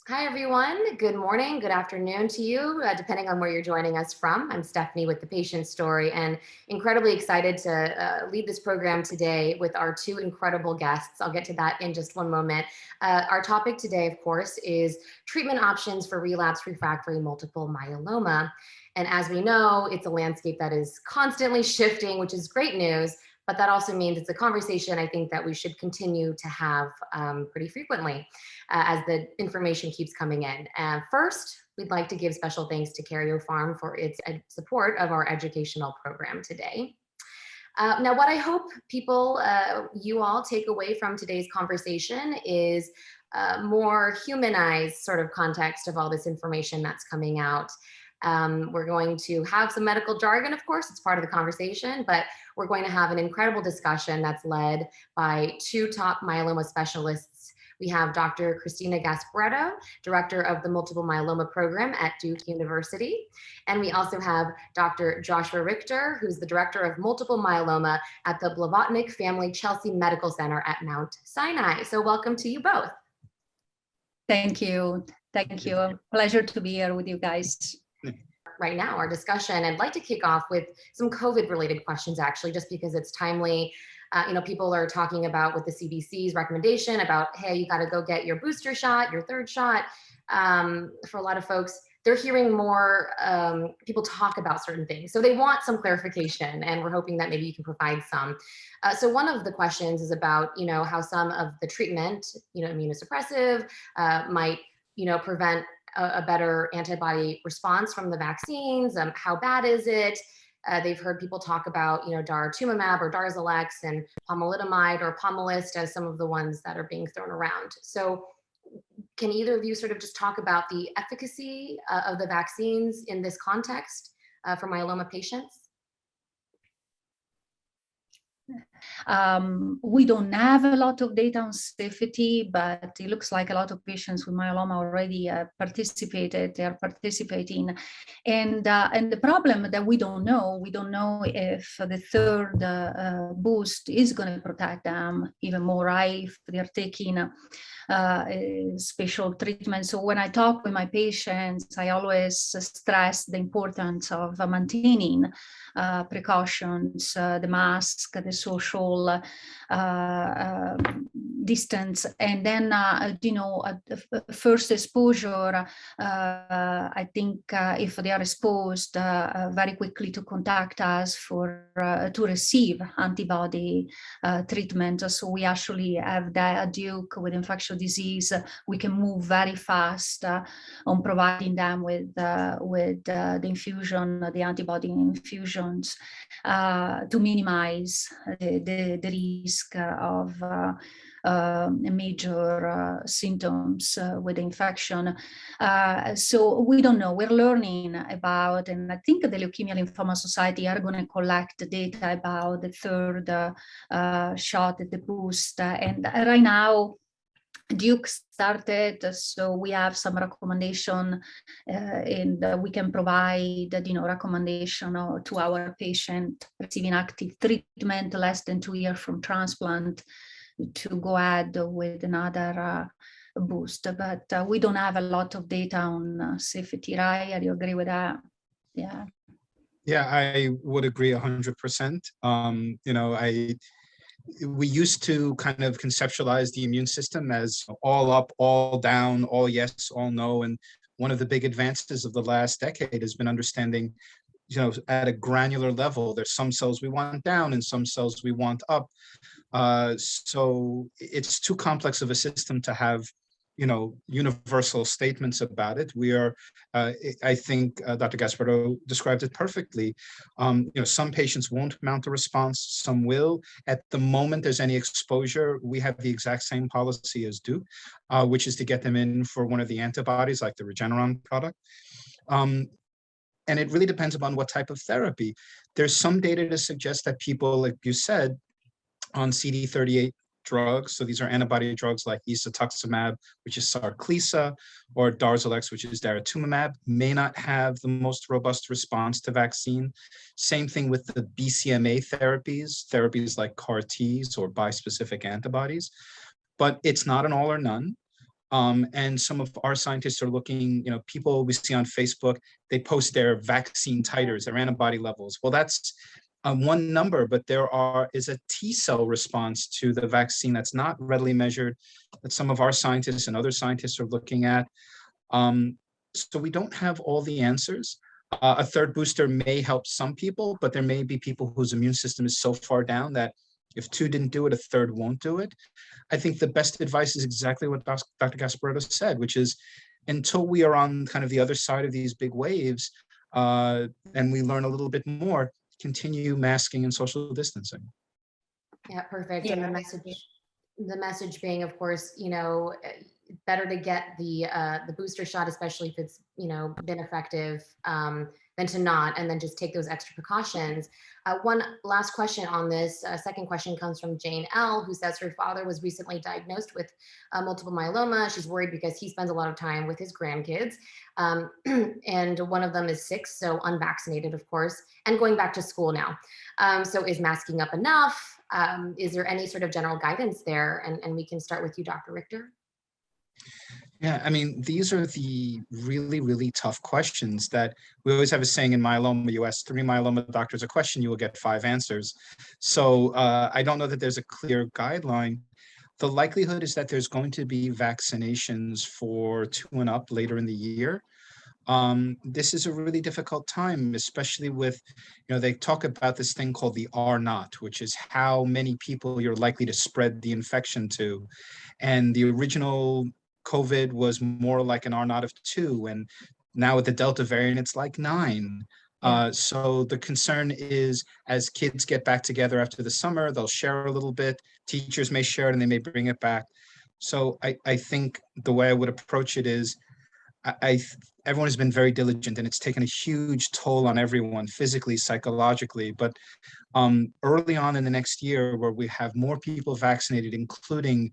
Hi, everyone. Good morning, good afternoon to you, depending on where you're joining us from. I'm Stephanie with The Patient Story, and incredibly excited to lead this program today with our two incredible guests. I'll get to that in just one moment. Our topic today, of course, is treatment options for relapsed refractory multiple myeloma. And as we know, it's a landscape that is constantly shifting, which is great news. But that also means it's a conversation I think that we should continue to have pretty frequently as the information keeps coming in. First, we'd like to give special thanks to Cario Farm for its support of our educational program today. Now, what I hope people, you all take away from today's conversation is more humanized sort of context of all this information that's coming out. We're going to have some medical jargon, of course, it's part of the conversation, but we're going to have an incredible discussion that's led by two top myeloma specialists. We have Dr. Cristina Gasparetto, director of the Multiple Myeloma Program at Duke University. And we also have Dr. Joshua Richter, who's the director of Multiple Myeloma at the Blavatnik Family Chelsea Medical Center at Mount Sinai. So welcome to you both. Thank you. Thank you. Pleasure to be here with you guys. Right now, our discussion, I'd like to kick off with some COVID-related questions, actually, just because it's timely. People are talking about with the CDC's recommendation about, hey, you got to go get your booster shot, your third shot. For a lot of folks, they're hearing more people talk about certain things. So they want some clarification, and we're hoping that maybe you can provide some. So one of the questions is about, how some of the treatment, immunosuppressive might, prevent a better antibody response from the vaccines. How bad is it? They've heard people talk about, daratumumab or Darzalex and pomalidomide or Pomalyst as some of the ones that are being thrown around. So can either of you sort of just talk about the efficacy of the vaccines in this context for myeloma patients? We don't have a lot of data on safety, but it looks like a lot of patients with myeloma already participated. They are participating, and the problem that we don't know if the third boost is going to protect them even more, right? If they are taking special treatment. So when I talk with my patients, I always stress the importance of maintaining precautions, the mask, the social distance, and then first exposure. I think if they are exposed very quickly to contact us to receive antibody treatment. So we actually have that at Duke with infectious disease. We can move very fast on providing them with the infusion, the antibody infusions, to minimize the risk of major symptoms with infection. So we don't know. We're learning about, and I think the Leukemia Lymphoma Society are going to collect data about the third shot, the boost. And right now, Duke started, so we have some recommendation, and we can provide, recommendation to our patient receiving active treatment less than 2 years from transplant to go ahead with another boost. But we don't have a lot of data on safety, right? Do you agree with that? Yeah. Yeah, I would agree 100%. We used to kind of conceptualize the immune system as all up, all down, all yes, all no. And one of the big advances of the last decade has been understanding, at a granular level, there's some cells we want down and some cells we want up. So it's too complex of a system to have, universal statements about it. We are, I think Dr. Gasparetto described it perfectly. Some patients won't mount a response, some will. At the moment there's any exposure, we have the exact same policy as Duke, which is to get them in for one of the antibodies like the Regeneron product. And it really depends upon what type of therapy. There's some data to suggest that people, like you said, on CD38 drugs, so these are antibody drugs like Isatuximab, which is SARCLISA, or Darzalex, which is daratumumab, may not have the most robust response to vaccine. Same thing with the BCMA therapies like CAR Ts or bispecific antibodies. But it's not an all or none. And some of our scientists are looking, people we see on Facebook, they post their vaccine titers, their antibody levels. Well, that's one number, but there is a T cell response to the vaccine that's not readily measured, that some of our scientists and other scientists are looking at. So we don't have all the answers. A third booster may help some people, but there may be people whose immune system is so far down that if 2 didn't do it, a third won't do it. I think the best advice is exactly what Dr. Gasparetto said, which is until we are on kind of the other side of these big waves and we learn a little bit more, continue masking and social distancing. Yeah, perfect. Yeah. And the message being, of course, better to get the booster shot, especially if it's been effective, than to not, and then just take those extra precautions. One last question on this. Second question comes from Jane L, who says her father was recently diagnosed with multiple myeloma. She's worried because he spends a lot of time with his grandkids, and one of them is 6, so unvaccinated, of course, and going back to school now. So is masking up enough? Is there any sort of general guidance there? And we can start with you, Dr. Richter. Yeah, I mean, these are the really, really tough questions that we always have a saying in myeloma. You ask 3 myeloma doctors a question, you will get 5 answers. So I don't know that there's a clear guideline. The likelihood is that there's going to be vaccinations for 2 and up later in the year. This is a really difficult time, especially with, they talk about this thing called the R naught, which is how many people you're likely to spread the infection to. And the original COVID was more like an R naught of 2, and now with the Delta variant, it's like 9. Yeah. So the concern is, as kids get back together after the summer, they'll share a little bit. Teachers may share it and they may bring it back. So I think the way I would approach it is, everyone has been very diligent, and it's taken a huge toll on everyone physically, psychologically. But early on in the next year, where we have more people vaccinated, including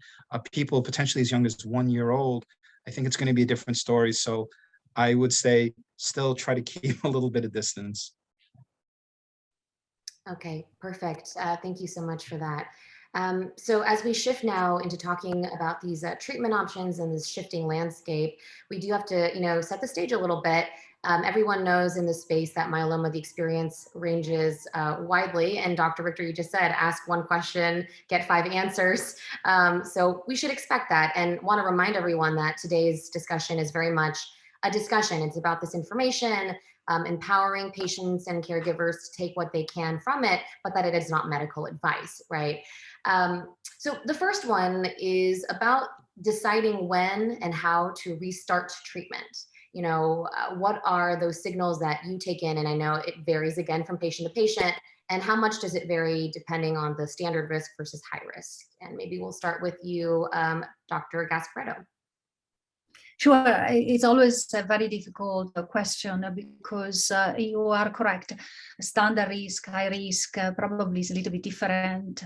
people potentially as young as 1 year old, I think it's going to be a different story. So I would say still try to keep a little bit of distance. Okay, perfect. Thank you so much for that. So as we shift now into talking about these treatment options and this shifting landscape, we do have to, set the stage a little bit. Everyone knows in this space that myeloma, the experience ranges widely. And Dr. Richter, you just said, ask 1 question, get 5 answers. So we should expect that, and want to remind everyone that today's discussion is very much a discussion. It's about this information, empowering patients and caregivers to take what they can from it, but that it is not medical advice, right? So the first one is about deciding when and how to restart treatment. What are those signals that you take in? And I know it varies again from patient to patient. And how much does it vary depending on the standard risk versus high risk? And maybe we'll start with you, Dr. Gasparetto. Sure, it's always a very difficult question because you are correct. Standard risk, high risk probably is a little bit different.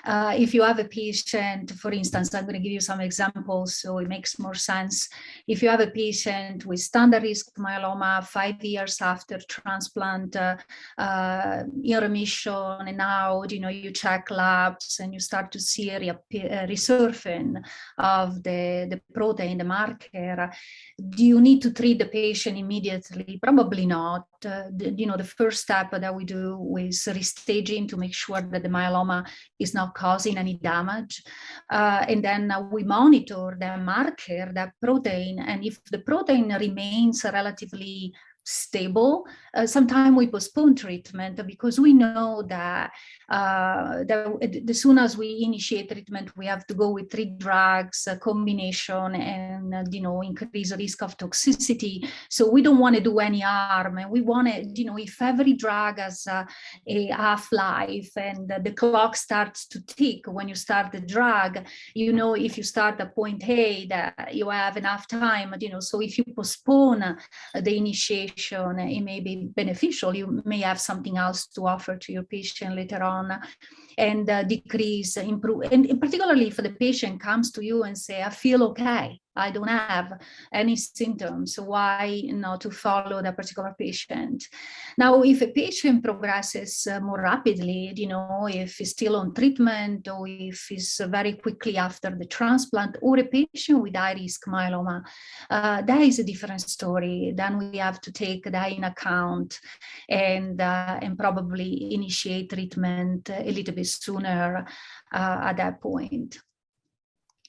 If you have a patient, for instance, I'm going to give you some examples so it makes more sense. If you have a patient with standard risk myeloma 5 years after transplant, in remission, and now you check labs and you start to see a resurfacing of the protein, the marker. Do you need to treat the patient immediately? Probably not. The first step that we do is restaging to make sure that the myeloma is not causing any damage. And then we monitor the marker, that protein. And if the protein remains relatively stable, sometimes we postpone treatment because we know that as soon as we initiate treatment, we have to go with 3 drugs, a combination, and increase the risk of toxicity. So we don't want to do any harm, and we want to, if every drug has a half-life and the clock starts to tick when you start the drug, if you start at point A that you have enough time, so if you postpone the initiation, it may be beneficial. You may have something else to offer to your patient later on, and improve. And particularly if the patient comes to you and say, I feel okay, I don't have any symptoms. Why not to follow that particular patient? Now, if a patient progresses more rapidly, if he's still on treatment or if he's very quickly after the transplant, or a patient with high-risk myeloma, that is a different story. Then we have to take that in account and probably initiate treatment a little bit sooner at that point.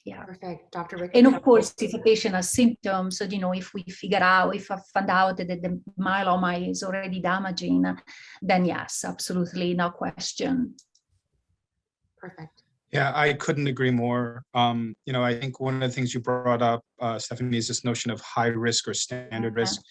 Yeah. Perfect, Dr. Richter. And of course, if a patient has symptoms, if we figure out, if I found out that the myeloma is already damaging, then yes, absolutely, no question. Perfect. Yeah, I couldn't agree more. I think one of the things you brought up, Stephanie, is this notion of high risk or standard risk.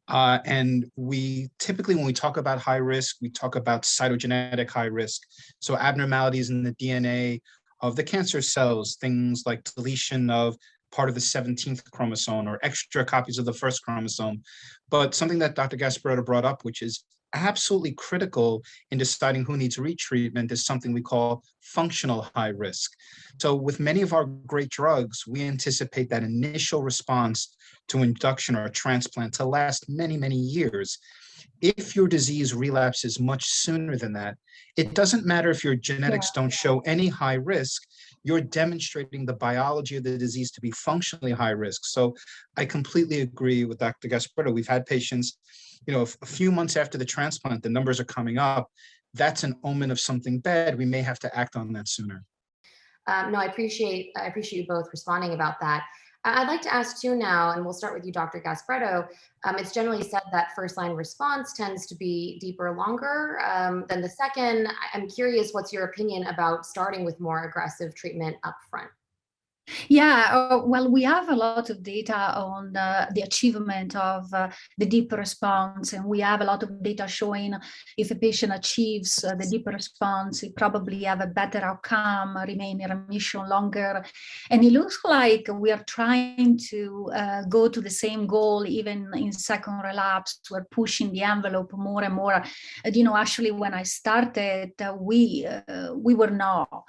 And we typically, when we talk about high risk, we talk about cytogenetic high risk. So abnormalities in the DNA of the cancer cells, things like deletion of part of the 17th chromosome or extra copies of the first chromosome. But something that Dr. Gasparetto brought up, which is absolutely critical in deciding who needs retreatment, is something we call functional high risk. So with many of our great drugs, we anticipate that initial response to induction or transplant to last many, many years. If your disease relapses much sooner than that, it doesn't matter if your genetics don't show any high risk, you're demonstrating the biology of the disease to be functionally high risk. So I completely agree with Dr. Gasparetto. We've had patients, a few months after the transplant, the numbers are coming up. That's an omen of something bad. We may have to act on that sooner. No, I appreciate you both responding about that. I'd like to ask too now, and we'll start with you, Dr. Gasparetto. It's generally said that first-line response tends to be deeper, longer than the second. I'm curious, what's your opinion about starting with more aggressive treatment up front? Yeah, well, we have a lot of data on the achievement of the deep response, and we have a lot of data showing if a patient achieves the deep response, he probably have a better outcome, remain in remission longer. And it looks like we are trying to go to the same goal even in second relapse. We're pushing the envelope more and more. Actually, when I started, we were not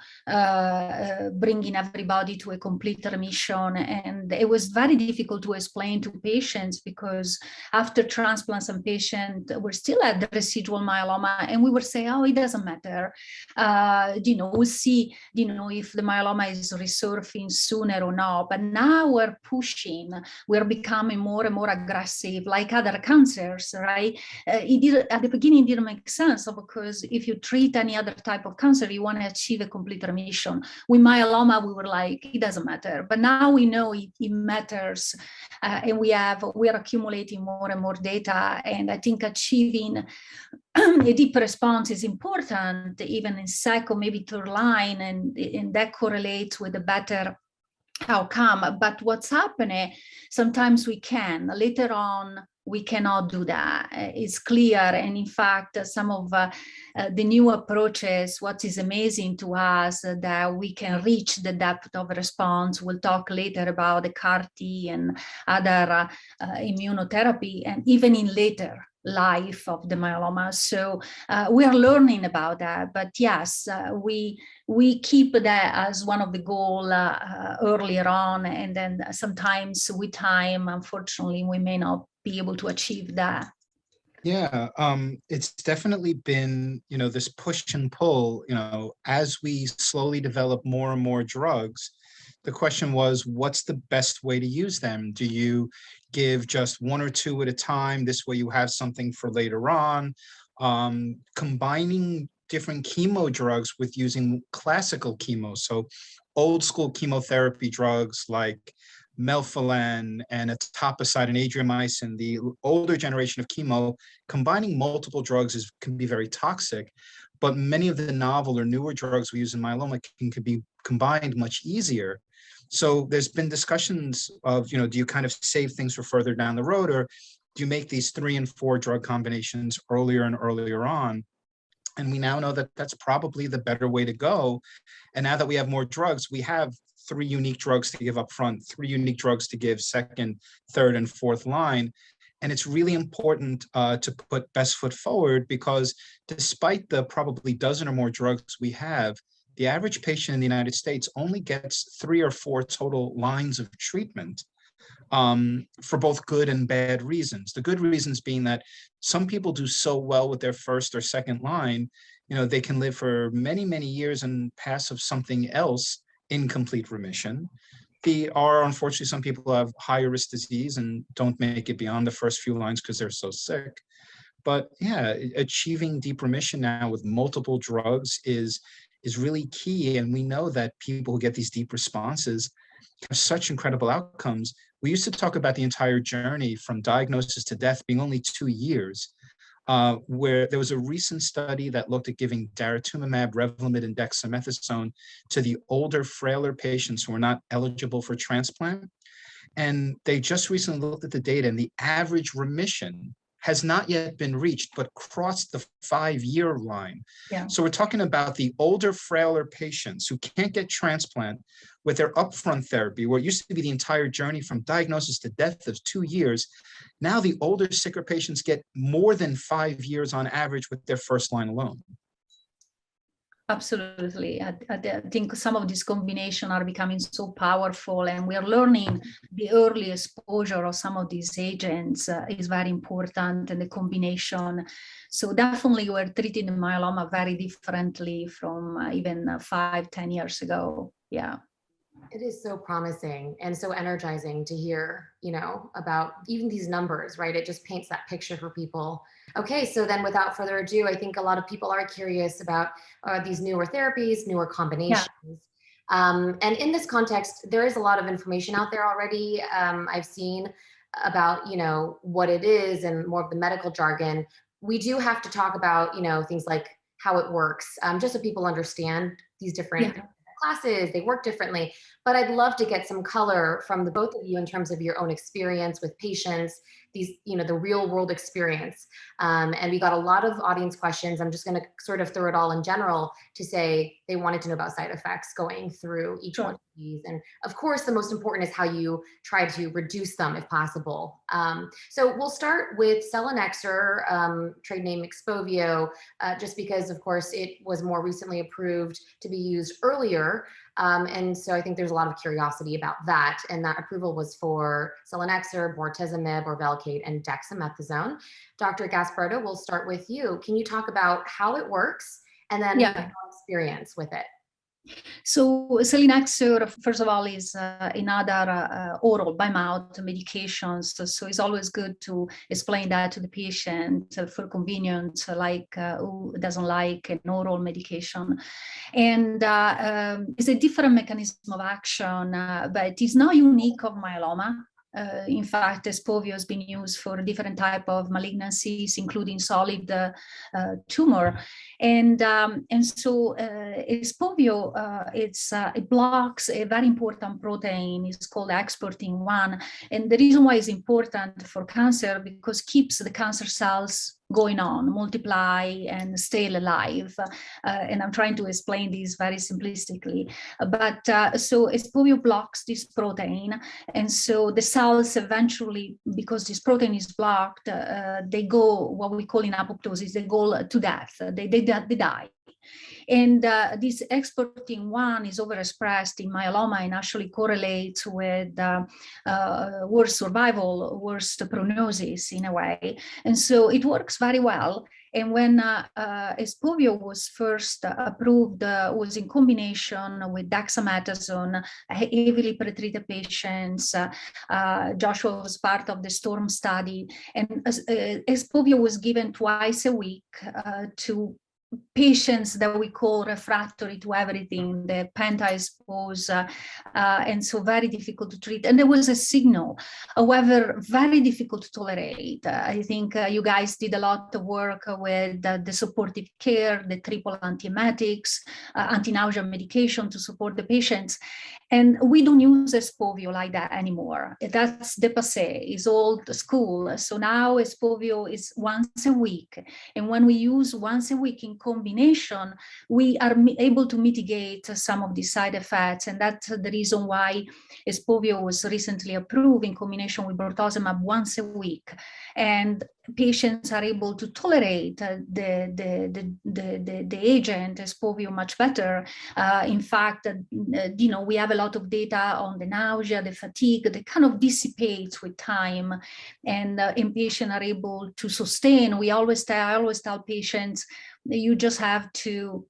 bringing everybody to a complete remission, and it was very difficult to explain to patients because after transplant, some patients were still at the residual myeloma, and we would say, oh, it doesn't matter. We'll see, if the myeloma is resurfacing sooner or not. But now we're pushing, we're becoming more and more aggressive, like other cancers, right? At the beginning, it didn't make sense because if you treat any other type of cancer, you want to achieve a complete remission. With myeloma, we were like, it doesn't matter. But now we know it matters, and we are accumulating more and more data. And I think achieving a deep response is important, even in second, maybe third line, and that correlates with a better outcome. But what's happening, sometimes we can, later on, we cannot do that. It's clear. And in fact, some of the new approaches, what is amazing to us, that we can reach the depth of response. We'll talk later about the CAR-T and other immunotherapy, and even in later life of the myeloma. So we are learning about that. But yes, we keep that as one of the goals earlier on. And then sometimes with time, unfortunately, we may not be able to achieve that. Yeah, it's definitely been, this push and pull, as we slowly develop more and more drugs. The question was, what's the best way to use them? Do you give just one or two at a time? This way you have something for later on. Combining different chemo drugs with using classical chemo. So old school chemotherapy drugs like Melflufen and etoposide and adriamycin, the older generation of chemo, combining multiple drugs can be very toxic. But many of the novel or newer drugs we use in myeloma can be combined much easier. So there's been discussions of, do you kind of save things for further down the road, or do you make these 3 and 4 drug combinations earlier and earlier on? And we now know that that's probably the better way to go. And now that we have more drugs, we have 3 unique drugs to give up front, 3 unique drugs to give second, third, and fourth line. And it's really important to put best foot forward, because despite the probably dozen or more drugs we have, the average patient in the United States only gets 3 or 4 total lines of treatment. for both good and bad reasons. The good reasons being that some people do so well with their first or second line, they can live for many, many years and pass of something else in complete remission. There are, unfortunately, some people who have higher risk disease and don't make it beyond the first few lines because they're so sick. But yeah, achieving deep remission now with multiple drugs is really key. And we know that people who get these deep responses have such incredible outcomes. We used to talk about the entire journey from diagnosis to death being only 2 years, where there was a recent study that looked at giving daratumumab, Revlimid, and dexamethasone to the older, frailer patients who were not eligible for transplant. And they just recently looked at the data, and the average remission has not yet been reached, but crossed the 5-year line. Yeah. So we're talking about the older, frailer patients who can't get transplant with their upfront therapy, where it used to be the entire journey from diagnosis to death of 2 years. Now the older, sicker patients get more than 5 years on average with their first line alone. Absolutely. I think some of these combinations are becoming so powerful, and we are learning the early exposure of some of these agents is very important, and the combination. So definitely we're treating myeloma very differently from even 5-10 years ago. Yeah. It is so promising and so energizing to hear, about even these numbers, right? It just paints that picture for people. Okay, so then without further ado, I think a lot of people are curious about these newer therapies, newer combinations. Yeah. And in this context, there is a lot of information out there already. I've seen about, what it is and more of the medical jargon. We do have to talk about, things like how it works, just so people understand these different classes, they work differently. But I'd love to get some color from the both of you in terms of your own experience with patients, these, the real world experience. And we got a lot of audience questions. I'm just going to sort of throw it all in general to say they wanted to know about side effects going through each one of these. And of course, the most important is how you try to reduce them if possible. So we'll start with Selienxor, trade name XPOVIO, just because, of course, it was more recently approved to be used earlier. And so I think there's a lot of curiosity about that. And that approval was for Selienxor, bortezomib, or Velcade, and dexamethasone. Dr. Gasparetto, we'll start with you. Can you talk about how it works and then your experience with it? So Selienxor, first of all, is another oral by mouth medication. So it's always good to explain that to the patient for convenience, like who doesn't like an oral medication. And it's a different mechanism of action, but it's not unique of myeloma. In fact, XPOVIO has been used for different type of malignancies, including solid tumor. And so XPOVIO, it blocks a very important protein. It's called exportin 1. And the reason why it's important for cancer, because it keeps the cancer cells going on, multiply, and stay alive. And I'm trying to explain this very simplistically. But so XPOVIO blocks this protein. And so the cells eventually, because this protein is blocked, they go, what we call in apoptosis, they go to death. They die. And this exportin 1 is overexpressed in myeloma and actually correlates with worse survival, worse prognosis in a way. And so it works very well. And when XPOVIO was first approved, was in combination with dexamethasone, heavily pretreated patients. Joshua was part of the STORM study. And XPOVIO was given twice a week to patients that we call refractory to everything, the penta-exposed, and so very difficult to treat. And there was a signal, however, very difficult to tolerate. I think you guys did a lot of work with the supportive care, the triple antiemetics, anti-nausea medication to support the patients. And we don't use XPOVIO like that anymore. That's dépassé, it's old school. So now XPOVIO is once a week. And when we use once a week in combination, we are able to mitigate some of the side effects. And that's the reason why XPOVIO was recently approved in combination with bortezomib once a week. And patients are able to tolerate the agent XPOVIO much better. In fact, we have a lot of data on the nausea, the fatigue, that kind of dissipates with time, and patients are able to sustain. I always tell patients, you just have to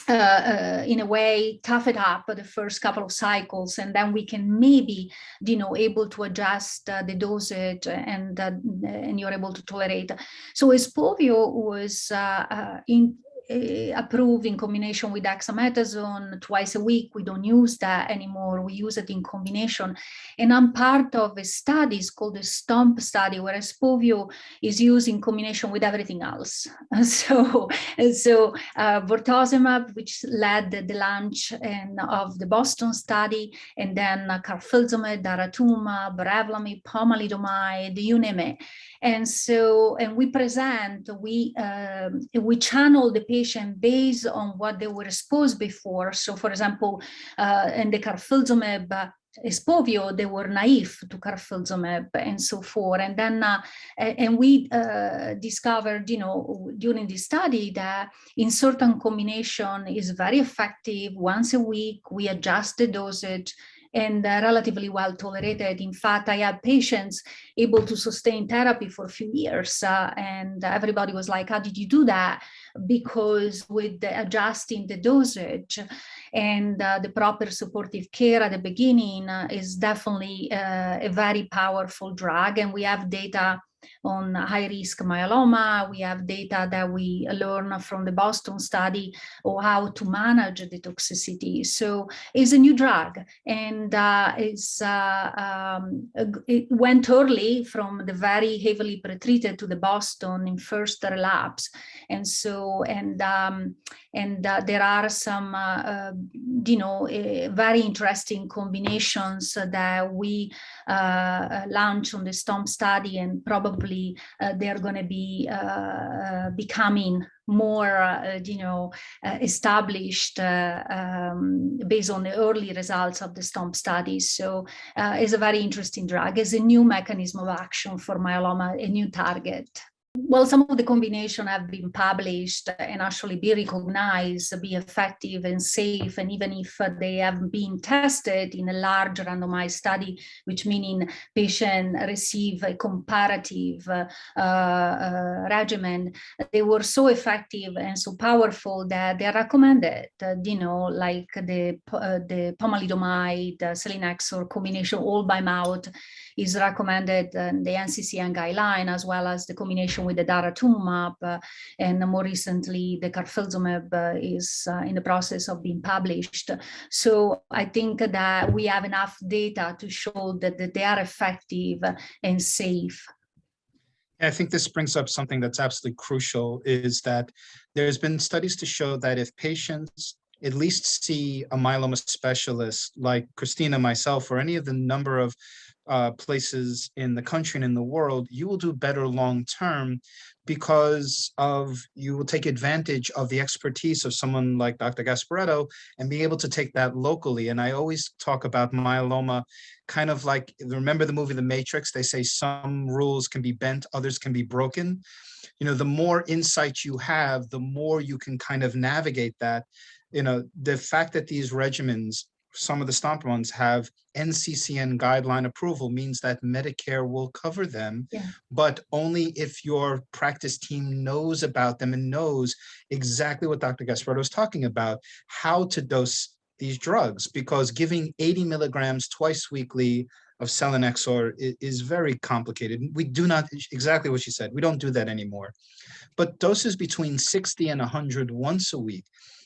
in a way, tough it up the first couple of cycles, and then we can maybe, able to adjust the dosage, and you're able to tolerate. So XPOVIO was approved in combination with dexamethasone twice a week. We don't use that anymore. We use it in combination. And I'm part of a study, it's called the STOMP study, where XPOVIO is used in combination with everything else. So bortezomib, which led the launch of the Boston study, and then carfilzomib, daratumumab, Revlimid, pomalidomide, you name it. And we channel the patient based on what they were exposed before. So, for example, in the carfilzomib XPOVIO, they were naive to carfilzomib and so forth. And then we discovered, during the study, that in certain combination is very effective. Once a week, we adjust the dosage, and relatively well tolerated. In fact, I had patients able to sustain therapy for a few years, and everybody was like, how did you do that? Because with adjusting the dosage and the proper supportive care at the beginning is definitely a very powerful drug. And we have data on high-risk myeloma. We have data that we learned from the Boston study on how to manage the toxicity. So it's a new drug, and it went early from the very heavily pretreated to the Boston in first relapse. And so, there are some, very interesting combinations that we launched on the STOMP study, and probably they're going to be becoming more, established based on the early results of the STOMP studies. So it's a very interesting drug. It's a new mechanism of action for myeloma, a new target. Well, some of the combination have been published and actually be recognized, be effective and safe, and even if they have been tested in a large randomized study, which meaning patient receive a comparative regimen, they were so effective and so powerful that they are recommended, like the pomalidomide, Selienxor combination all by mouth is recommended in the NCCN guideline, as well as the combination with the daratumumab, and more recently the carfilzomib is in the process of being published. So I think that we have enough data to show that they are effective and safe. I think this brings up something that's absolutely crucial, is that there's been studies to show that if patients at least see a myeloma specialist like Cristina, myself, or any of the number of places in the country and in the world, you will do better long-term, because you will take advantage of the expertise of someone like Dr. Gasparetto and be able to take that locally. And I always talk about myeloma kind of like, remember the movie The Matrix? They say some rules can be bent, others can be broken. The more insight you have, the more you can kind of navigate that. The fact that these regimens, some of the STOMP ones, have NCCN guideline approval means that Medicare will cover them, but only if your practice team knows about them and knows exactly what Dr. Gasparetto is talking about, how to dose these drugs, because giving 80 milligrams twice weekly of Selienxor is very complicated. We do not, exactly what she said, we don't do that anymore. But doses between 60 and 100 once a week,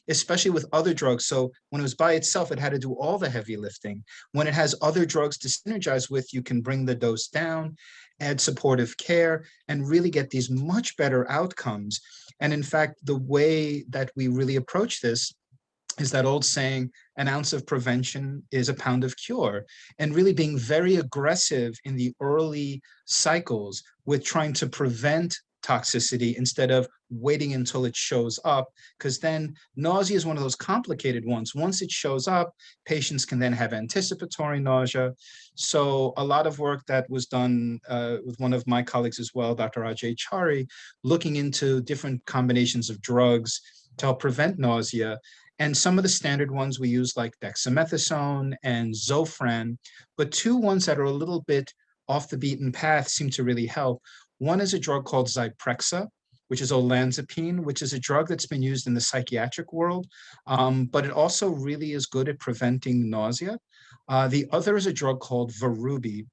especially with other drugs. So when it was by itself, it had to do all the heavy lifting. When it has other drugs to synergize with, you can bring the dose down, add supportive care, and really get these much better outcomes. And in fact, the way that we really approach this is that old saying, an ounce of prevention is a pound of cure, and really being very aggressive in the early cycles with trying to prevent toxicity instead of waiting until it shows up, because then nausea is one of those complicated ones. Once it shows up, patients can then have anticipatory nausea. So a lot of work that was done with one of my colleagues as well, Dr. Ajay Chari, looking into different combinations of drugs to help prevent nausea. And some of the standard ones we use, like dexamethasone and Zofran, but two ones that are a little bit off the beaten path seem to really help. One is a drug called Zyprexa, which is olanzapine, which is a drug that's been used in the psychiatric world, but it also really is good at preventing nausea. The other is a drug called Varubi,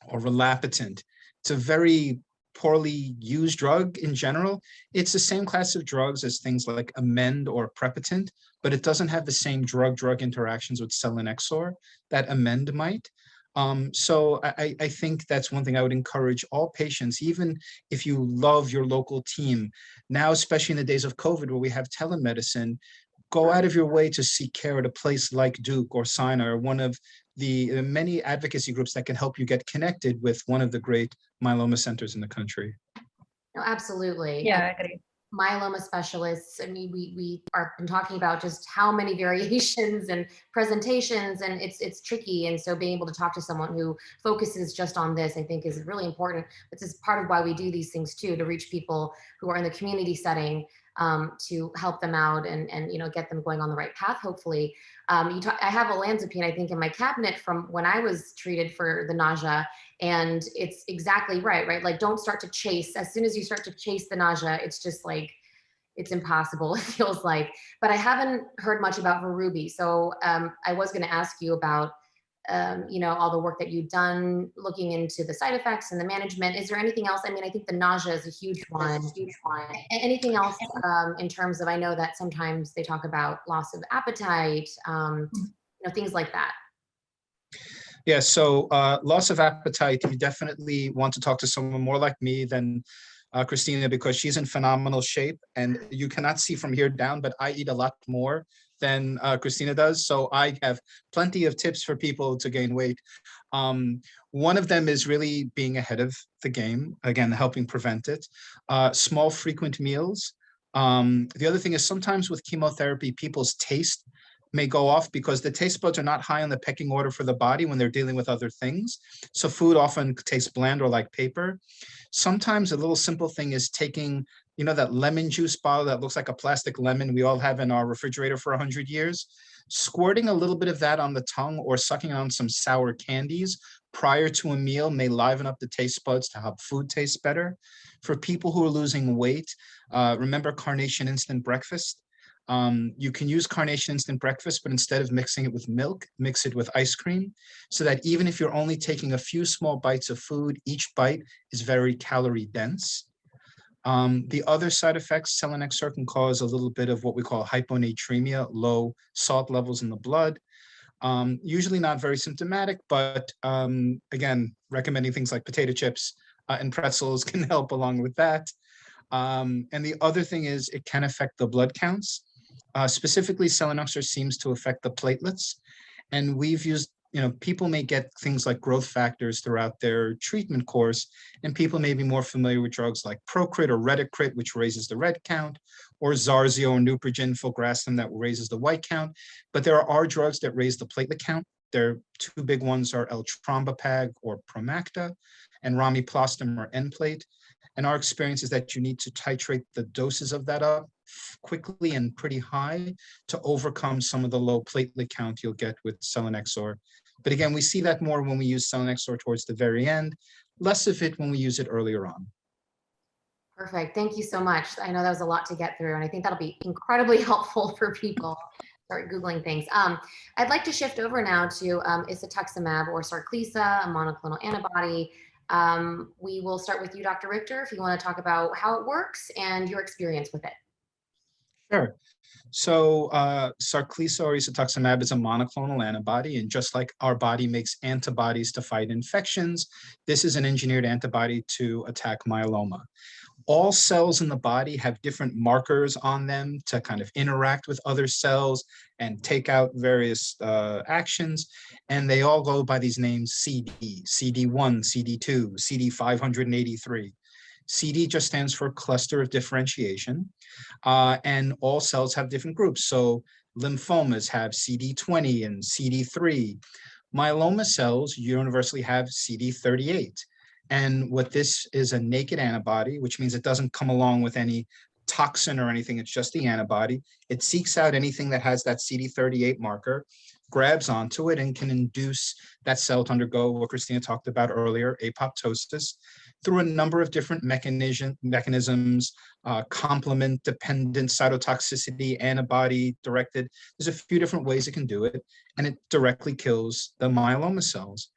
or Relapitant. It's a very poorly used drug in general. It's the same class of drugs as things like Amend or Prepitant, but it doesn't have the same drug-drug interactions with Selienxor that Amend might. So I think that's one thing I would encourage all patients, even if you love your local team. Now, especially in the days of COVID where we have telemedicine, go out of your way to seek care at a place like Duke or Sinai or one of the many advocacy groups that can help you get connected with one of the great myeloma centers in the country. No, absolutely. Yeah, I agree. Myeloma specialists, I mean, we are been talking about just how many variations and presentations, and it's tricky. And so being able to talk to someone who focuses just on this, I think, is really important. This is part of why we do these things too, to reach people who are in the community setting, to help them out and get them going on the right path, hopefully. I have olanzapine, I think, in my cabinet from when I was treated for the nausea. And it's exactly right? Like, don't start to chase. As soon as you start to chase the nausea, it's just like, it's impossible, it feels like. But I haven't heard much about Varubi. So I was going to ask you about, all the work that you've done looking into the side effects and the management. Is there anything else? I mean, I think the nausea is a huge one. Anything else in terms of, I know that sometimes they talk about loss of appetite, things like that. Yeah, so loss of appetite, you definitely want to talk to someone more like me than Cristina, because she's in phenomenal shape, and you cannot see from here down, but I eat a lot more than Cristina does. So I have plenty of tips for people to gain weight. One of them is really being ahead of the game, again, helping prevent it. Small, frequent meals. The other thing is sometimes with chemotherapy, people's taste may go off because the taste buds are not high on the pecking order for the body when they're dealing with other things. So food often tastes bland or like paper. Sometimes a little simple thing is taking, that lemon juice bottle that looks like a plastic lemon we all have in our refrigerator for 100 years, squirting a little bit of that on the tongue or sucking on some sour candies prior to a meal may liven up the taste buds to help food taste better. For people who are losing weight, remember Carnation Instant Breakfast. You can use Carnation Instant Breakfast, but instead of mixing it with milk, mix it with ice cream, so that even if you're only taking a few small bites of food, each bite is very calorie dense. The other side effects, Selienxor can cause a little bit of what we call hyponatremia, low salt levels in the blood. Usually not very symptomatic, but again, recommending things like potato chips and pretzels can help along with that. And the other thing is it can affect the blood counts. Specifically, Selienxor seems to affect the platelets. And we've used, people may get things like growth factors throughout their treatment course, and people may be more familiar with drugs like Procrit or Retacrit, which raises the red count, or Zarzio or Neupogen, filgrastim, that raises the white count. But there are drugs that raise the platelet count. Their two big ones are Eltrombopag or Promacta, and Ramiplostim or Nplate. And our experience is that you need to titrate the doses of that up quickly and pretty high to overcome some of the low platelet count you'll get with Selienxor. But again, we see that more when we use Selienxor towards the very end, less of it when we use it earlier on. Perfect. Thank you so much. I know that was a lot to get through, and I think that'll be incredibly helpful for people. Start Googling things. I'd like to shift over now to Isatuximab or SARCLISA, a monoclonal antibody. We will start with you, Dr. Richter, if you want to talk about how it works and your experience with it. Sure. So SARCLISA or Isatuximab is a monoclonal antibody, and just like our body makes antibodies to fight infections, this is an engineered antibody to attack myeloma. All cells in the body have different markers on them to kind of interact with other cells and take out various actions. And they all go by these names: CD, CD1, CD2, CD583. CD just stands for cluster of differentiation, and all cells have different groups. So lymphomas have CD20 and CD3. Myeloma cells universally have CD38. And what this is a naked antibody, which means it doesn't come along with any toxin or anything. It's just the antibody. It seeks out anything that has that CD38 marker, grabs onto it, and can induce that cell to undergo what Cristina talked about earlier, apoptosis, through a number of different mechanisms, complement-dependent cytotoxicity, antibody-directed. There's a few different ways it can do it, and it directly kills the myeloma cells.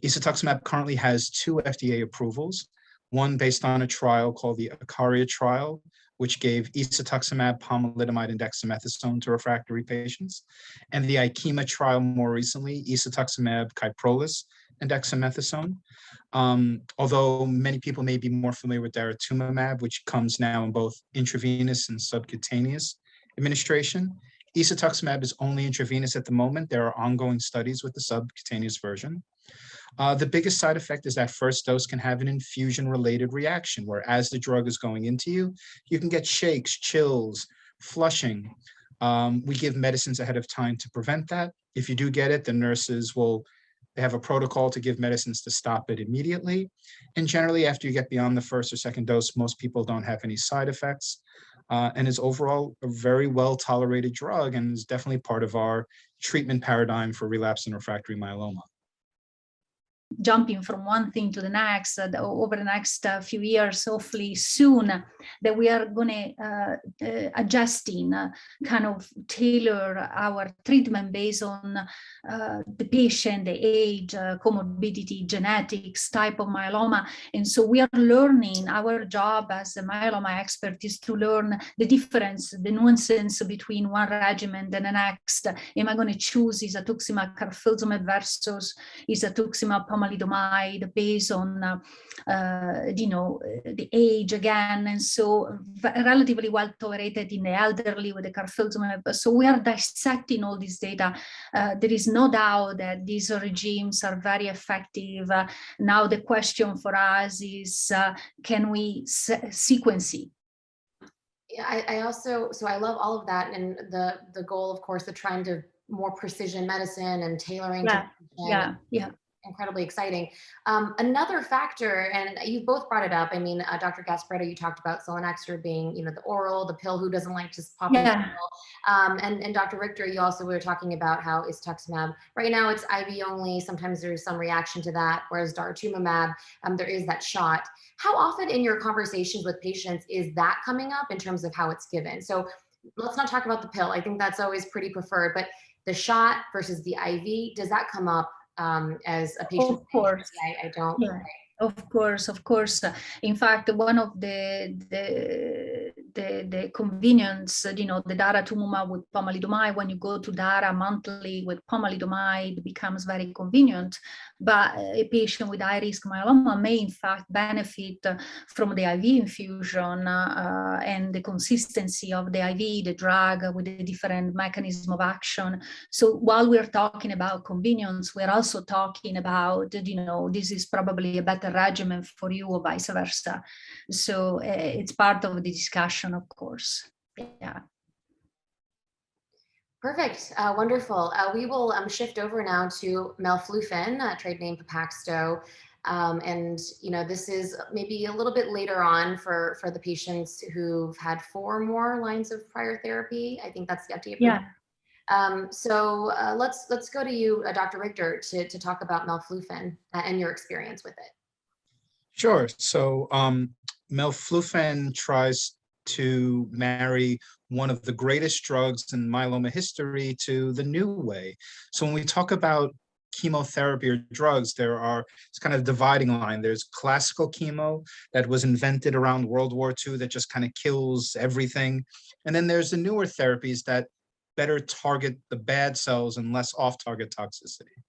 Isatuximab currently has 2 FDA approvals, one based on a trial called the Icaria trial, which gave isatuximab, pomalidomide, and dexamethasone to refractory patients, and the ABECMA trial more recently, isatuximab, Kyprolis, and dexamethasone. Although many people may be more familiar with daratumumab, which comes now in both intravenous and subcutaneous administration. Isatuximab is only intravenous at the moment. There are ongoing studies with the subcutaneous version. The biggest side effect is that first dose can have an infusion-related reaction, where as the drug is going into you, you can get shakes, chills, flushing. We give medicines ahead of time to prevent that. If you do get it, the nurses they have a protocol to give medicines to stop it immediately. And generally, after you get beyond the first or second dose, most people don't have any side effects. And is overall a very well-tolerated drug, and is definitely part of our treatment paradigm for relapsed and refractory myeloma. Jumping from one thing to the next over the next few years, hopefully soon, that we are going to adjusting, kind of tailor our treatment based on the patient, the age, comorbidity, genetics, type of myeloma. And so we are learning. Our job as a myeloma expert is to learn the difference, the nuances between one regimen and the next. Am I going to choose isatuximab, carfilzomib versus isatuximab, pomalidomide, based on the age again, and so relatively well tolerated in the elderly with the carfilzomib. So we are dissecting all this data. There is no doubt that these regimes are very effective. Now the question for us is, can we sequence it? I also, so I love all of that, and the goal, of course, of trying to more precision medicine and tailoring. Yeah. Incredibly exciting. Another factor, and you both brought it up. I mean, Dr. Gasparetto, you talked about Selienxor being, the oral, the pill. Who doesn't like just popping the pill? And Dr. Richter, you also were talking about how isatuximab right now it's IV only. Sometimes there's some reaction to that, whereas daratumumab, there is that shot. How often in your conversations with patients is that coming up in terms of how it's given? So let's not talk about the pill. I think that's always pretty preferred, but the shot versus the IV, does that come up as a patient? Of course. I don't. Yeah. Of course. In fact, one of the convenience, the daratumumab with pomalidomide, when you go to dara monthly with pomalidomide, becomes very convenient. But a patient with high-risk myeloma may, in fact, benefit from the IV infusion and the consistency of the IV, the drug with the different mechanism of action. So while we're talking about convenience, we're also talking about, this is probably a better regimen for you or vice versa. So it's part of the discussion, of course. Yeah. Perfect. Wonderful. We will shift over now to Melflufen, trade name PEPAXTO. And this is maybe a little bit later on for the patients who've had 4 more lines of prior therapy. I think that's the FDA. Yeah. So let's go to you, Dr. Richter, to talk about Melflufen and your experience with it. Sure. So Melflufen tries to marry one of the greatest drugs in myeloma history to the new way. So when we talk about chemotherapy or drugs, it's kind of dividing line. There's classical chemo that was invented around World War II that just kind of kills everything. And then there's the newer therapies that better target the bad cells and less off-target toxicity.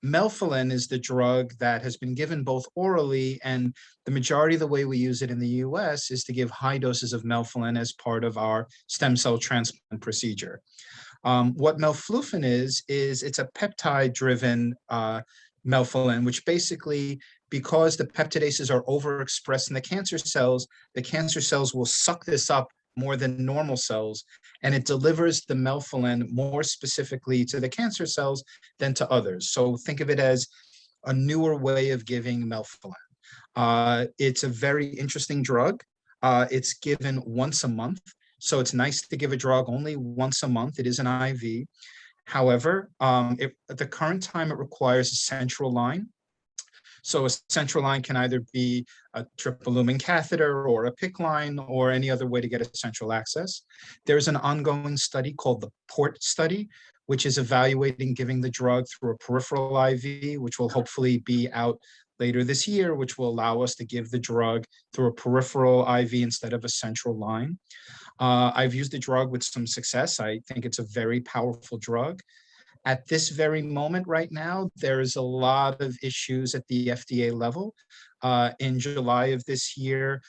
Melflufen is the drug that has been given both orally, and the majority of the way we use it in the US is to give high doses of Melflufen as part of our stem cell transplant procedure. What Melflufen is it's a peptide-driven Melflufen, which basically because the peptidases are overexpressed in the cancer cells will suck this up more than normal cells, and it delivers the melphalan more specifically to the cancer cells than to others. So think of it as a newer way of giving melphalan. It's a very interesting drug. It's given once a month. So it's nice to give a drug only once a month. It is an IV. However, at the current time, it requires a central line. So a central line can either be a triple lumen catheter or a PICC line or any other way to get a central access. There's an ongoing study called the PORT study, which is evaluating giving the drug through a peripheral IV, which will hopefully be out later this year, which will allow us to give the drug through a peripheral IV instead of a central line. I've used the drug with some success. I think it's a very powerful drug. At this very moment right now, there is a lot of issues at the FDA level. In July of this year,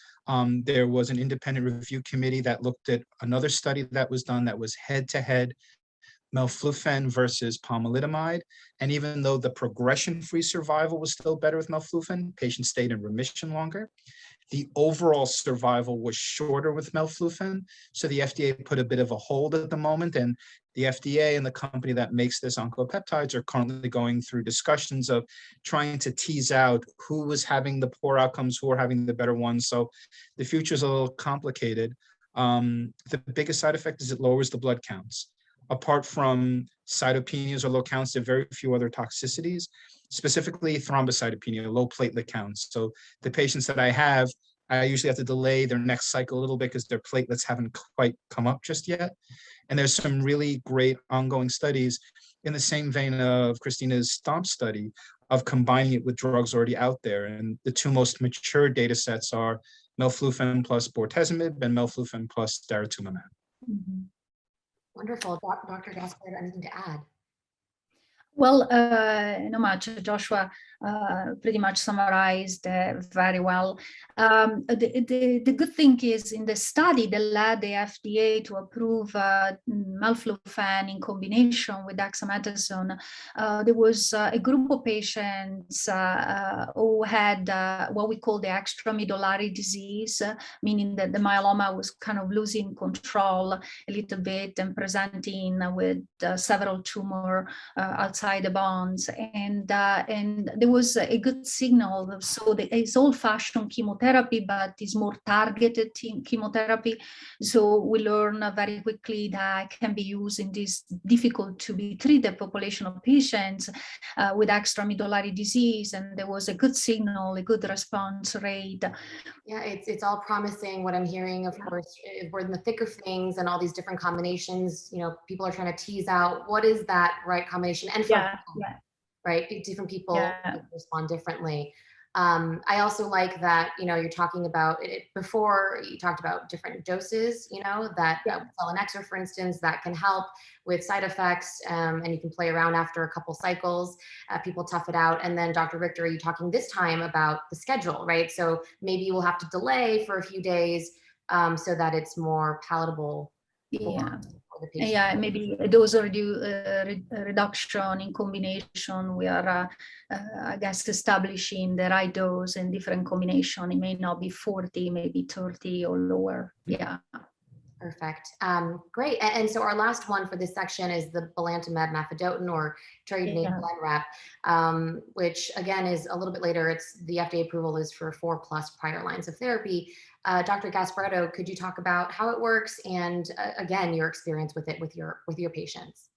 there was an independent review committee that looked at another study that was done that was head-to-head Melflufen versus pomalidomide. And even though the progression-free survival was still better with Melflufen, patients stayed in remission longer. The overall survival was shorter with Melflufen. So the FDA put a bit of a hold at the moment, and the FDA and the company that makes this oncopeptides are currently going through discussions of trying to tease out who was having the poor outcomes, who are having the better ones. So the future is a little complicated. The biggest side effect is it lowers the blood counts. Apart from cytopenias or low counts, there are very few other toxicities, specifically thrombocytopenia, low platelet counts. So the patients that I have, I usually have to delay their next cycle a little bit because their platelets haven't quite come up just yet. And there's some really great ongoing studies in the same vein of Cristina's STOMP study of combining it with drugs already out there. And the two most mature data sets are Melflufen plus bortezomib and Melflufen plus daratumumab. Mm-hmm. Wonderful. Dr. Gasparetto, anything to add? Well, not much. Joshua pretty much summarized very well. The good thing is in the study that led the FDA to approve Melflufen in combination with dexamethasone, there was a group of patients who had what we call the extramedullary disease, meaning that the myeloma was kind of losing control a little bit and presenting with several tumors outside the bones, and there was a good signal. So it's old-fashioned chemotherapy, but it's more targeted chemotherapy. So we learn very quickly that it can be used in this difficult to be treated population of patients with extramedullary disease, and there was a good signal, a good response rate. Yeah, it's all promising. What I'm hearing, of course, we're in the thick of things and all these different combinations. You know, people are trying to tease out what is that right combination, and for right, different people respond differently. I also like that, you know, you're talking about it before. You talked about different doses, you know, that Selienxor, for instance, that can help with side effects, and you can play around after a couple cycles. People tough it out. And then Dr. Richter, are you talking this time about the schedule, right? So maybe you will have to delay for a few days so that it's more palatable. Yeah, maybe a dose reduction in combination. We are, I guess, establishing the right dose in different combination. It may not be 40, maybe 30 or lower. Yeah. Perfect. Great. And so our last one for this section is the Belantamab mafodotin, or trade name BLENREP, which again is a little bit later. It's the FDA approval is for 4+ prior lines of therapy. Dr. Gasparetto, could you talk about how it works and again your experience with it with your patients?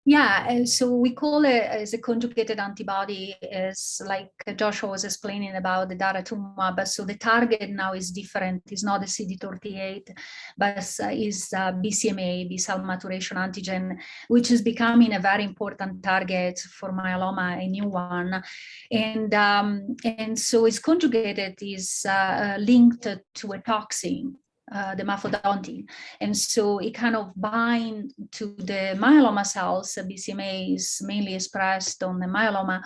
Yeah, and so we call it as a conjugated antibody, is like Joshua was explaining about the daratumumab, but so the target now is different. It's not the CD38, but is BCMA, B-cell maturation antigen, which is becoming a very important target for myeloma, a new one. And so it's conjugated, is linked to a toxin, the mafodotin, and so it kind of binds to the myeloma cells. BCMA is mainly expressed on the myeloma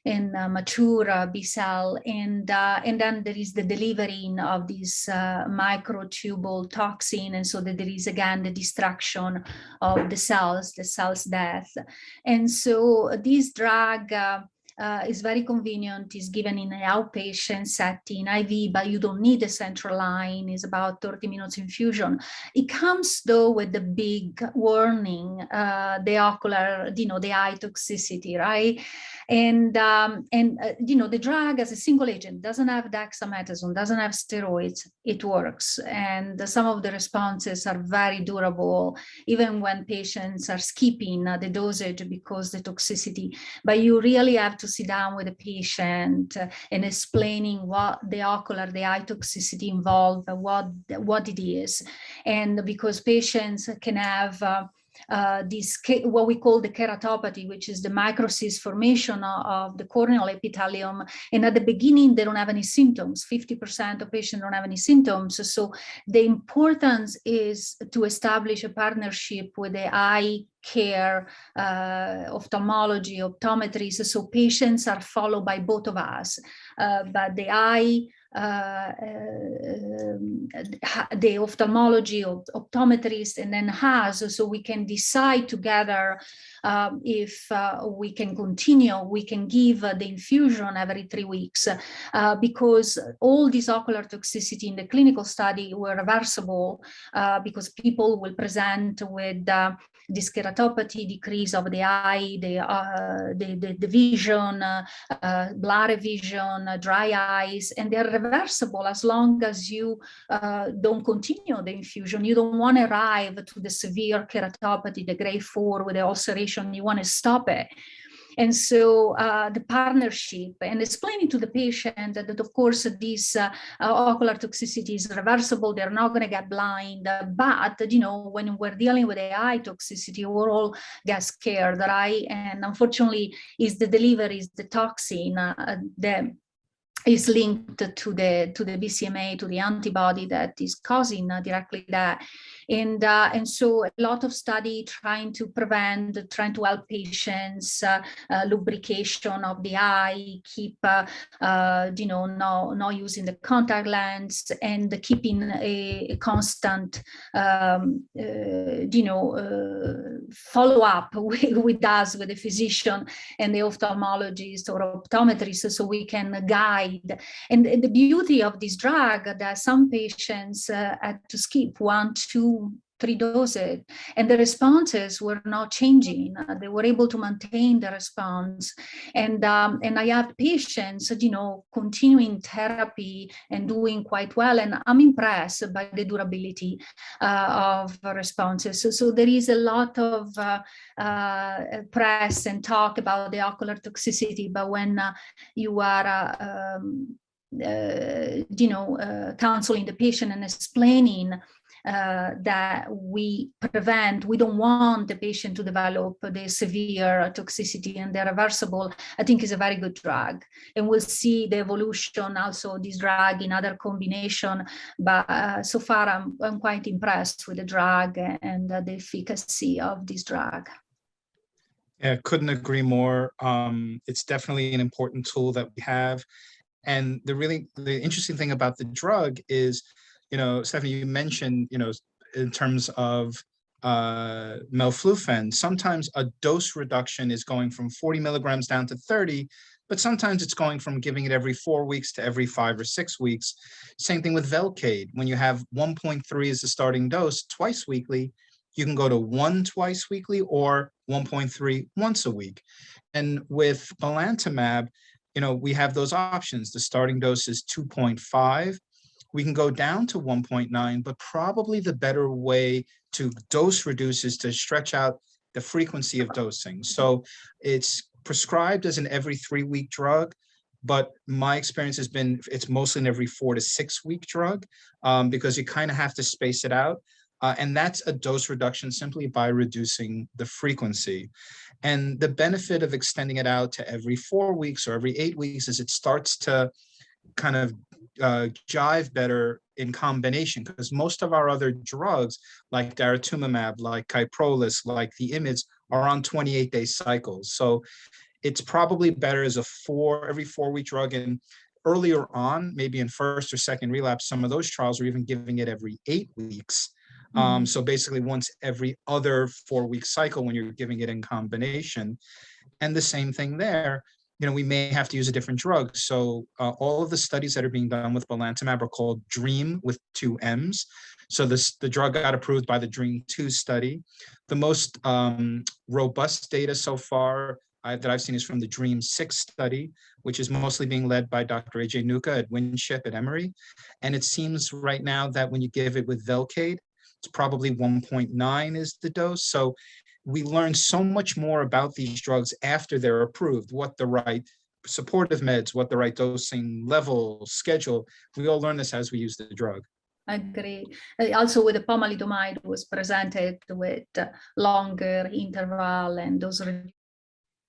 and mature B cell, and then there is the delivering of this microtubule toxin, and so that there is again the destruction of the cells death, and so this drug is very convenient, is given in an outpatient setting, IV, but you don't need a central line, is about 30 minutes infusion. It comes though with the big warning, the ocular, the eye toxicity, right? And the drug as a single agent doesn't have dexamethasone, doesn't have steroids, it works. And some of the responses are very durable, even when patients are skipping the dosage because the toxicity. But you really have to sit down with the patient and explaining what the ocular, the eye toxicity involved, what it is. And because patients can have this, what we call the keratopathy, which is the microcyst formation of the corneal epithelium. And at the beginning, they don't have any symptoms. 50% of patients don't have any symptoms. So the importance is to establish a partnership with the eye care, ophthalmology, optometrists, so patients are followed by both of us. But the eye, the ophthalmology, optometrist, and then has, so we can decide together if we can continue, we can give the infusion every 3 weeks, because all these ocular toxicity in the clinical study were reversible, because people will present with this keratopathy, decrease of the eye, the vision, blurry vision, dry eyes, and they're reversible as long as you don't continue the infusion. You don't want to arrive to the severe keratopathy, the grade 4 with the ulceration, you want to stop it. And so the partnership and explaining to the patient that of course this ocular toxicity is reversible, they're not going to get blind, but when we're dealing with the eye toxicity, we all get scared, right? And unfortunately, is the delivery, is the toxin that is linked to the BCMA, to the antibody that is causing directly that. And so a lot of study trying to prevent, trying to help patients, lubrication of the eye, keep, not using the contact lens, and keeping a constant, follow up with us, with the physician and the ophthalmologist or optometrist, so we can guide. And the beauty of this drug that some patients had to skip 1, 2, 3 doses, and the responses were not changing. They were able to maintain the response. And I have patients, continuing therapy and doing quite well. And I'm impressed by the durability of responses. So there is a lot of press and talk about the ocular toxicity, but when you are counseling the patient and explaining that we don't want the patient to develop the severe toxicity and they're reversible, I think is a very good drug. And we'll see the evolution also this drug in other combination, but so far I'm quite impressed with the drug and the efficacy of this drug. Yeah, couldn't agree more. It's definitely an important tool that we have. And the interesting thing about the drug is, Stephanie, you mentioned, in terms of Melflufen, sometimes a dose reduction is going from 40 milligrams down to 30, but sometimes it's going from giving it every 4 weeks to every 5 or 6 weeks. Same thing with Velcade. When you have 1.3 as the starting dose twice weekly, you can go to 1 twice weekly or 1.3 once a week. And with Belantamab, we have those options. The starting dose is 2.5. We can go down to 1.9, but probably the better way to dose reduce is to stretch out the frequency of dosing. So it's prescribed as an every 3-week drug, but my experience has been it's mostly an every 4 to 6 week drug, because you kind of have to space it out. And that's a dose reduction simply by reducing the frequency. And the benefit of extending it out to every 4 weeks or every 8 weeks is it starts to kind of jive better in combination, because most of our other drugs like daratumumab, like Kyprolis, like the IMiDs are on 28-day cycles. So it's probably better as a every 4 week drug. And earlier on, maybe in first or second relapse, some of those trials are even giving it every 8 weeks. So basically once every other 4 week cycle when you're giving it in combination. And the same thing there, we may have to use a different drug. So all of the studies that are being done with Belantamab are called DREAM with 2 M's. So the drug got approved by the DREAM-2 study. The most robust data so far that I've seen is from the DREAM-6 study, which is mostly being led by Dr. AJ Nuka at Winship at Emory. And it seems right now that when you give it with Velcade, it's probably 1.9 is the dose. So we learn so much more about these drugs after they're approved, what the right supportive meds, what the right dosing level, schedule. We all learn this as we use the drug. I agree. Also with the pomalidomide was presented with longer interval and those.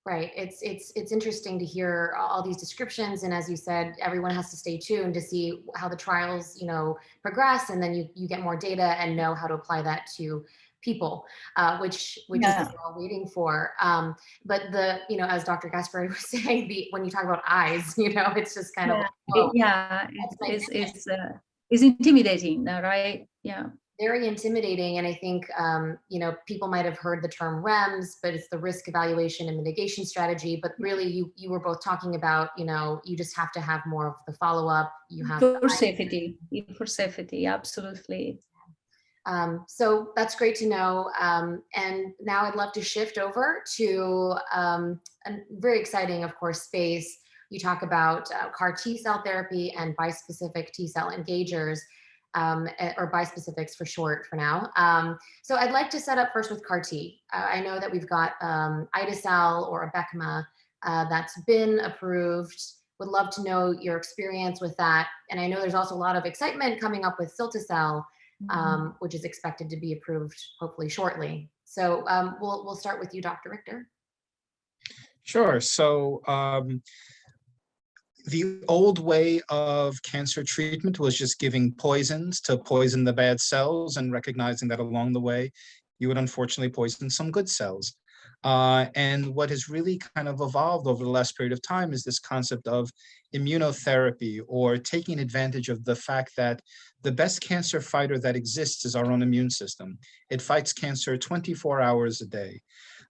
Right. It's interesting to hear all these descriptions. And as you said, everyone has to stay tuned to see how the trials, progress. And then you get more data and know how to apply that to people, which is what we're all waiting for. But as Dr. Gasparetto was saying, when you talk about eyes, it's just kind of, it's intimidating, right? Yeah. Very intimidating. And I think, people might have heard the term REMS, but it's the risk evaluation and mitigation strategy. But really, you were both talking about, you just have to have more of the follow-up. You have for safety, absolutely. So that's great to know. And now I'd love to shift over to a very exciting, of course, space. You talk about CAR T-cell therapy and bispecific T-cell engagers, or bispecifics for short for now. So I'd like to set up first with CAR T. I know that we've got Ide-cel or ABECMA that's been approved. Would love to know your experience with that. And I know there's also a lot of excitement coming up with cilta-cel, which is expected to be approved hopefully shortly. So we'll start with you, Dr. Richter. Sure. So the old way of cancer treatment was just giving poisons to poison the bad cells and recognizing that along the way, you would unfortunately poison some good cells. And what has really kind of evolved over the last period of time is this concept of immunotherapy, or taking advantage of the fact that the best cancer fighter that exists is our own immune system. It fights cancer 24 hours a day.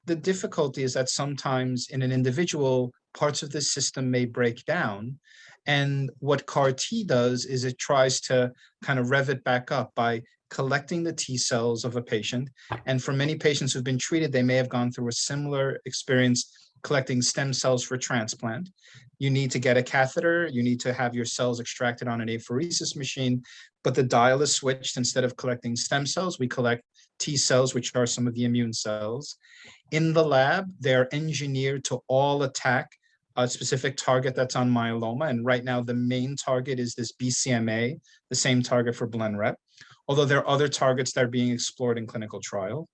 The difficulty is that sometimes in an individual, parts of the system may break down. And what CAR T does is it tries to kind of rev it back up by collecting the T cells of a patient. And for many patients who've been treated, they may have gone through a similar experience collecting stem cells for transplant. You need to get a catheter, you need to have your cells extracted on an apheresis machine, but the dial is switched. Instead of collecting stem cells, we collect T cells, which are some of the immune cells. In the lab, they're engineered to all attack a specific target that's on myeloma. And right now, the main target is this BCMA, the same target for BLENREP, although there are other targets that are being explored in clinical trial.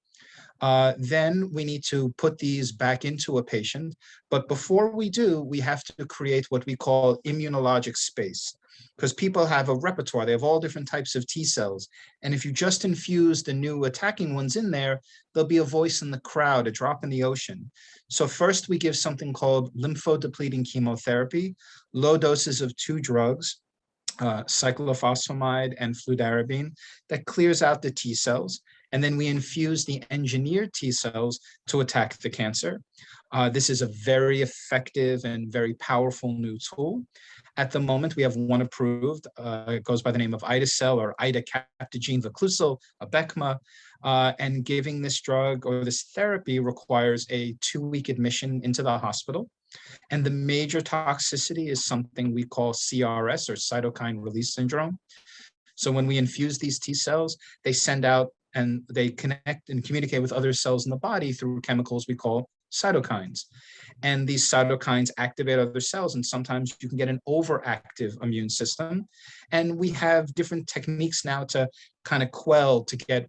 Then we need to put these back into a patient. But before we do, we have to create what we call immunologic space, because people have a repertoire. They have all different types of T cells. And if you just infuse the new attacking ones in there, there'll be a voice in the crowd, a drop in the ocean. So first we give something called lymphodepleting chemotherapy, low doses of 2 drugs, cyclophosphamide and fludarabine, that clears out the T cells. And then we infuse the engineered T cells to attack the cancer. This is a very effective and very powerful new tool. At the moment, we have one approved. It goes by the name of Ide-cel or idacaptogene vaclucil, ABECMA. And giving this drug or this therapy requires a 2-week admission into the hospital. And the major toxicity is something we call CRS, or cytokine release syndrome. So when we infuse these T cells, they send out and they connect and communicate with other cells in the body through chemicals we call cytokines. And these cytokines activate other cells, and sometimes you can get an overactive immune system. And we have different techniques now to kind of quell, to get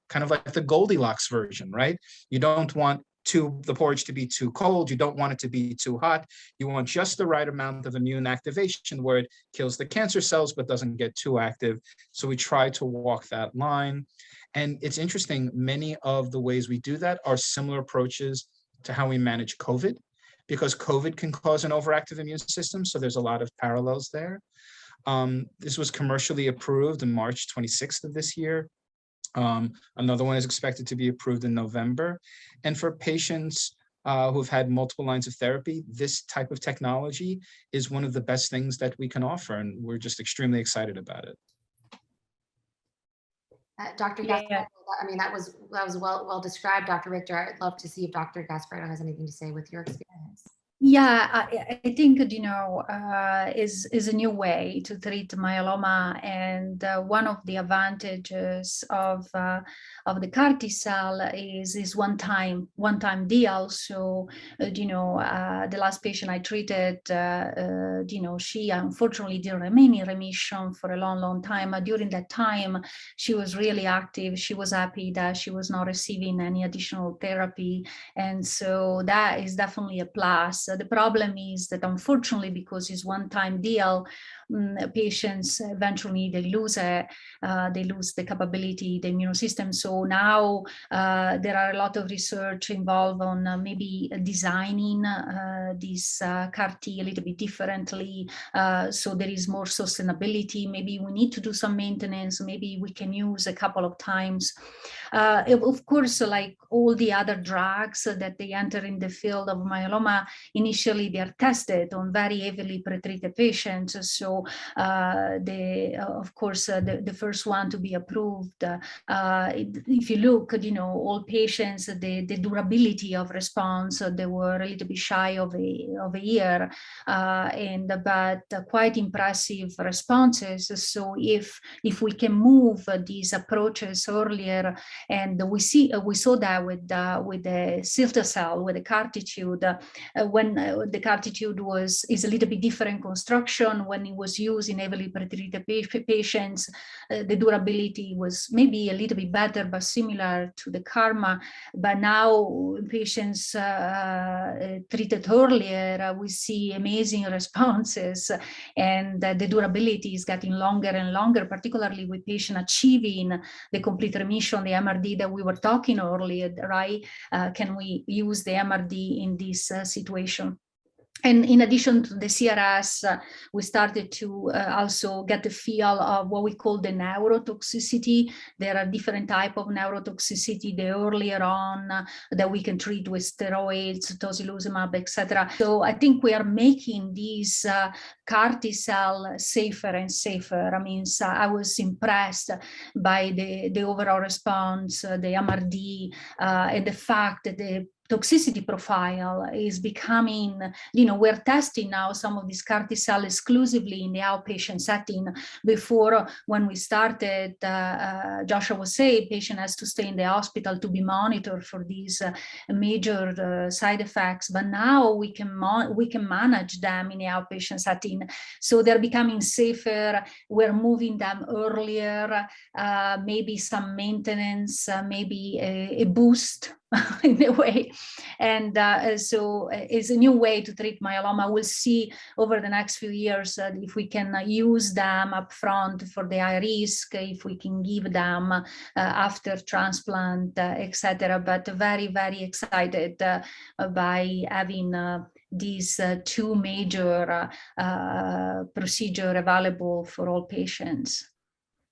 kind of like the Goldilocks version, right? You don't want the porridge to be too cold. You don't want it to be too hot. You want just the right amount of immune activation where it kills the cancer cells but doesn't get too active. So we try to walk that line. And it's interesting, many of the ways we do that are similar approaches to how we manage COVID, because COVID can cause an overactive immune system. So there's a lot of parallels there. This was commercially approved on March 26th of this year. Another one is expected to be approved in November. And for patients who've had multiple lines of therapy, this type of technology is one of the best things that we can offer, and we're just extremely excited about it. Dr. Gasparetto, I mean, that was well described, Dr. Richter. I'd love to see if Dr. Gasparetto has anything to say with your experience. Yeah, I think, you know, is a new way to treat myeloma, and one of the advantages of the CAR T-cell is one-time deal. So, you know, the last patient I treated, you know, she unfortunately didn't remain in remission for a long time. During that time, she was really active. She was happy that she was not receiving any additional therapy, and so that is definitely a plus. The problem is that unfortunately, because it's one-time deal, patients eventually they lose the capability, the immune system. So now there are a lot of research involved on maybe designing this CAR T a little bit differently, so there is more sustainability. Maybe we need to do some maintenance. Maybe we can use a couple of times. Of course, like all the other drugs that they enter in the field of myeloma, initially they are tested on very heavily pretreated patients. So of course, the first one to be approved, if you look, you know, all patients, the durability of response, they were a little bit shy of a year, but quite impressive responses. So if we can move these approaches earlier, and we saw that with the cilta-cel, with the cartitude, when the cartitude is a little bit different construction. When it was used in heavily pretreated patients, the durability was maybe a little bit better, but similar to the karma. But now patients treated earlier, we see amazing responses, and the durability is getting longer and longer, particularly with patients achieving the complete remission, the MRD that we were talking earlier, right? Can we use the MRD in this situation? And in addition to the CRS, we started to also get the feel of what we call the neurotoxicity. There are different types of neurotoxicity, the earlier on that we can treat with steroids, tocilizumab, etc. So I think we are making these CAR T-cell safer and safer. I mean, I was impressed by the overall response, the MRD, and the fact that the toxicity profile is becoming, you know, we're testing now some of these CAR T-cell exclusively in the outpatient setting. Before, when we started, Joshua was saying, patient has to stay in the hospital to be monitored for these major side effects, but now we can manage them in the outpatient setting. So they're becoming safer. We're moving them earlier, maybe some maintenance, maybe a boost in a way. And so it's a new way to treat myeloma. We'll see over the next few years if we can use them up front for the high risk, if we can give them after transplant, etc. But very, very excited by having these two major procedures available for all patients.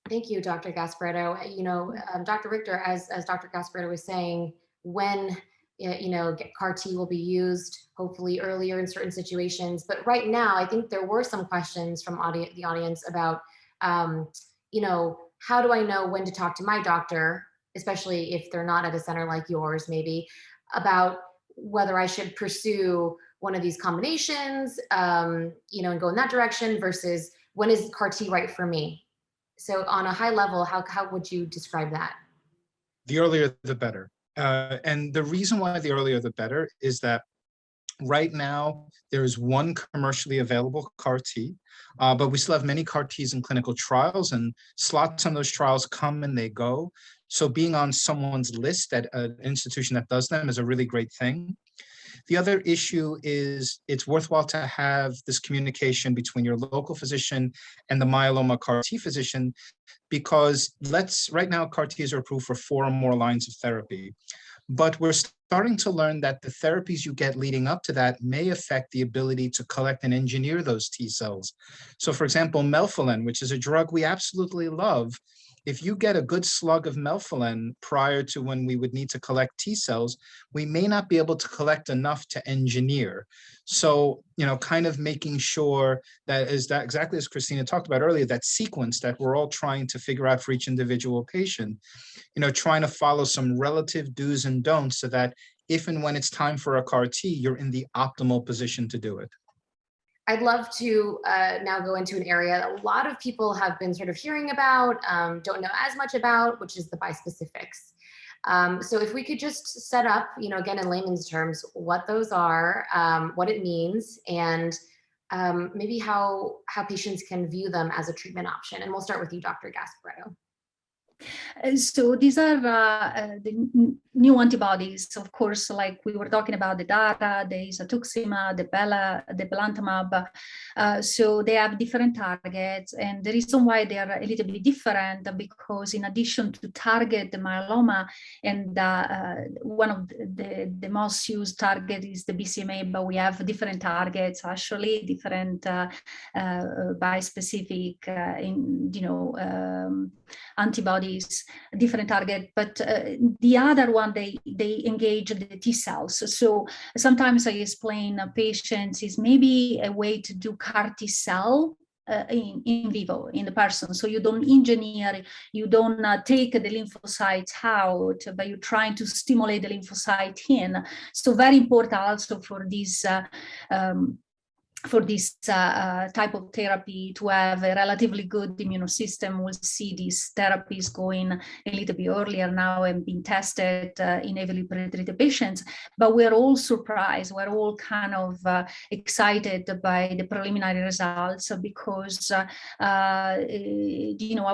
Thank you, Dr. Gasparetto. You know, Dr. Richter, as Dr. Gasparetto was saying, when you know, CAR T will be used hopefully earlier in certain situations. But right now, I think there were some questions from the audience about, you know, how do I know when to talk to my doctor, especially if they're not at a center like yours, maybe, about whether I should pursue one of these combinations, you know, and go in that direction, versus when is CAR T right for me? So on a high level, how would you describe that? The earlier, the better. And the reason why the earlier, the better is that right now there is one commercially available CAR T, but we still have many CAR Ts in clinical trials, and slots on those trials come and they go. So being on someone's list at an institution that does them is a really great thing. The other issue is it's worthwhile to have this communication between your local physician and the myeloma CAR T physician, because right now CAR Ts are approved for 4 or more lines of therapy. But we're starting to learn that the therapies you get leading up to that may affect the ability to collect and engineer those T cells. So for example, Melflufen, which is a drug we absolutely love, if you get a good slug of melphalan prior to when we would need to collect T cells, we may not be able to collect enough to engineer. So, kind of making sure that is that exactly as Cristina talked about earlier, that sequence that we're all trying to figure out for each individual patient, trying to follow some relative do's and don'ts so that if and when it's time for a CAR T, you're in the optimal position to do it. I'd love to now go into an area that a lot of people have been sort of hearing about, don't know as much about, which is the bispecifics. So if we could just set up, again, in layman's terms, what those are, what it means, and maybe how patients can view them as a treatment option. And we'll start with you, Dr. Gasparetto. So these are the new antibodies, of course, like we were talking about the data, the Isatuximab, the Belantamab. So they have different targets, and the reason why they are a little bit different because in addition to target the myeloma, and one of the most used target is the BCMA, but we have different targets, actually different bispecific antibodies, different target, but the other one, they engage the T cells. So sometimes I explain patients is maybe a way to do CAR T cell in vivo in the person. So you don't engineer, you don't take the lymphocytes out, but you're trying to stimulate the lymphocyte in. So very important also for this type of therapy to have a relatively good immune system. We'll see these therapies going a little bit earlier now and being tested in heavily pretreated patients. But we're all surprised, we're all kind of excited by the preliminary results because, I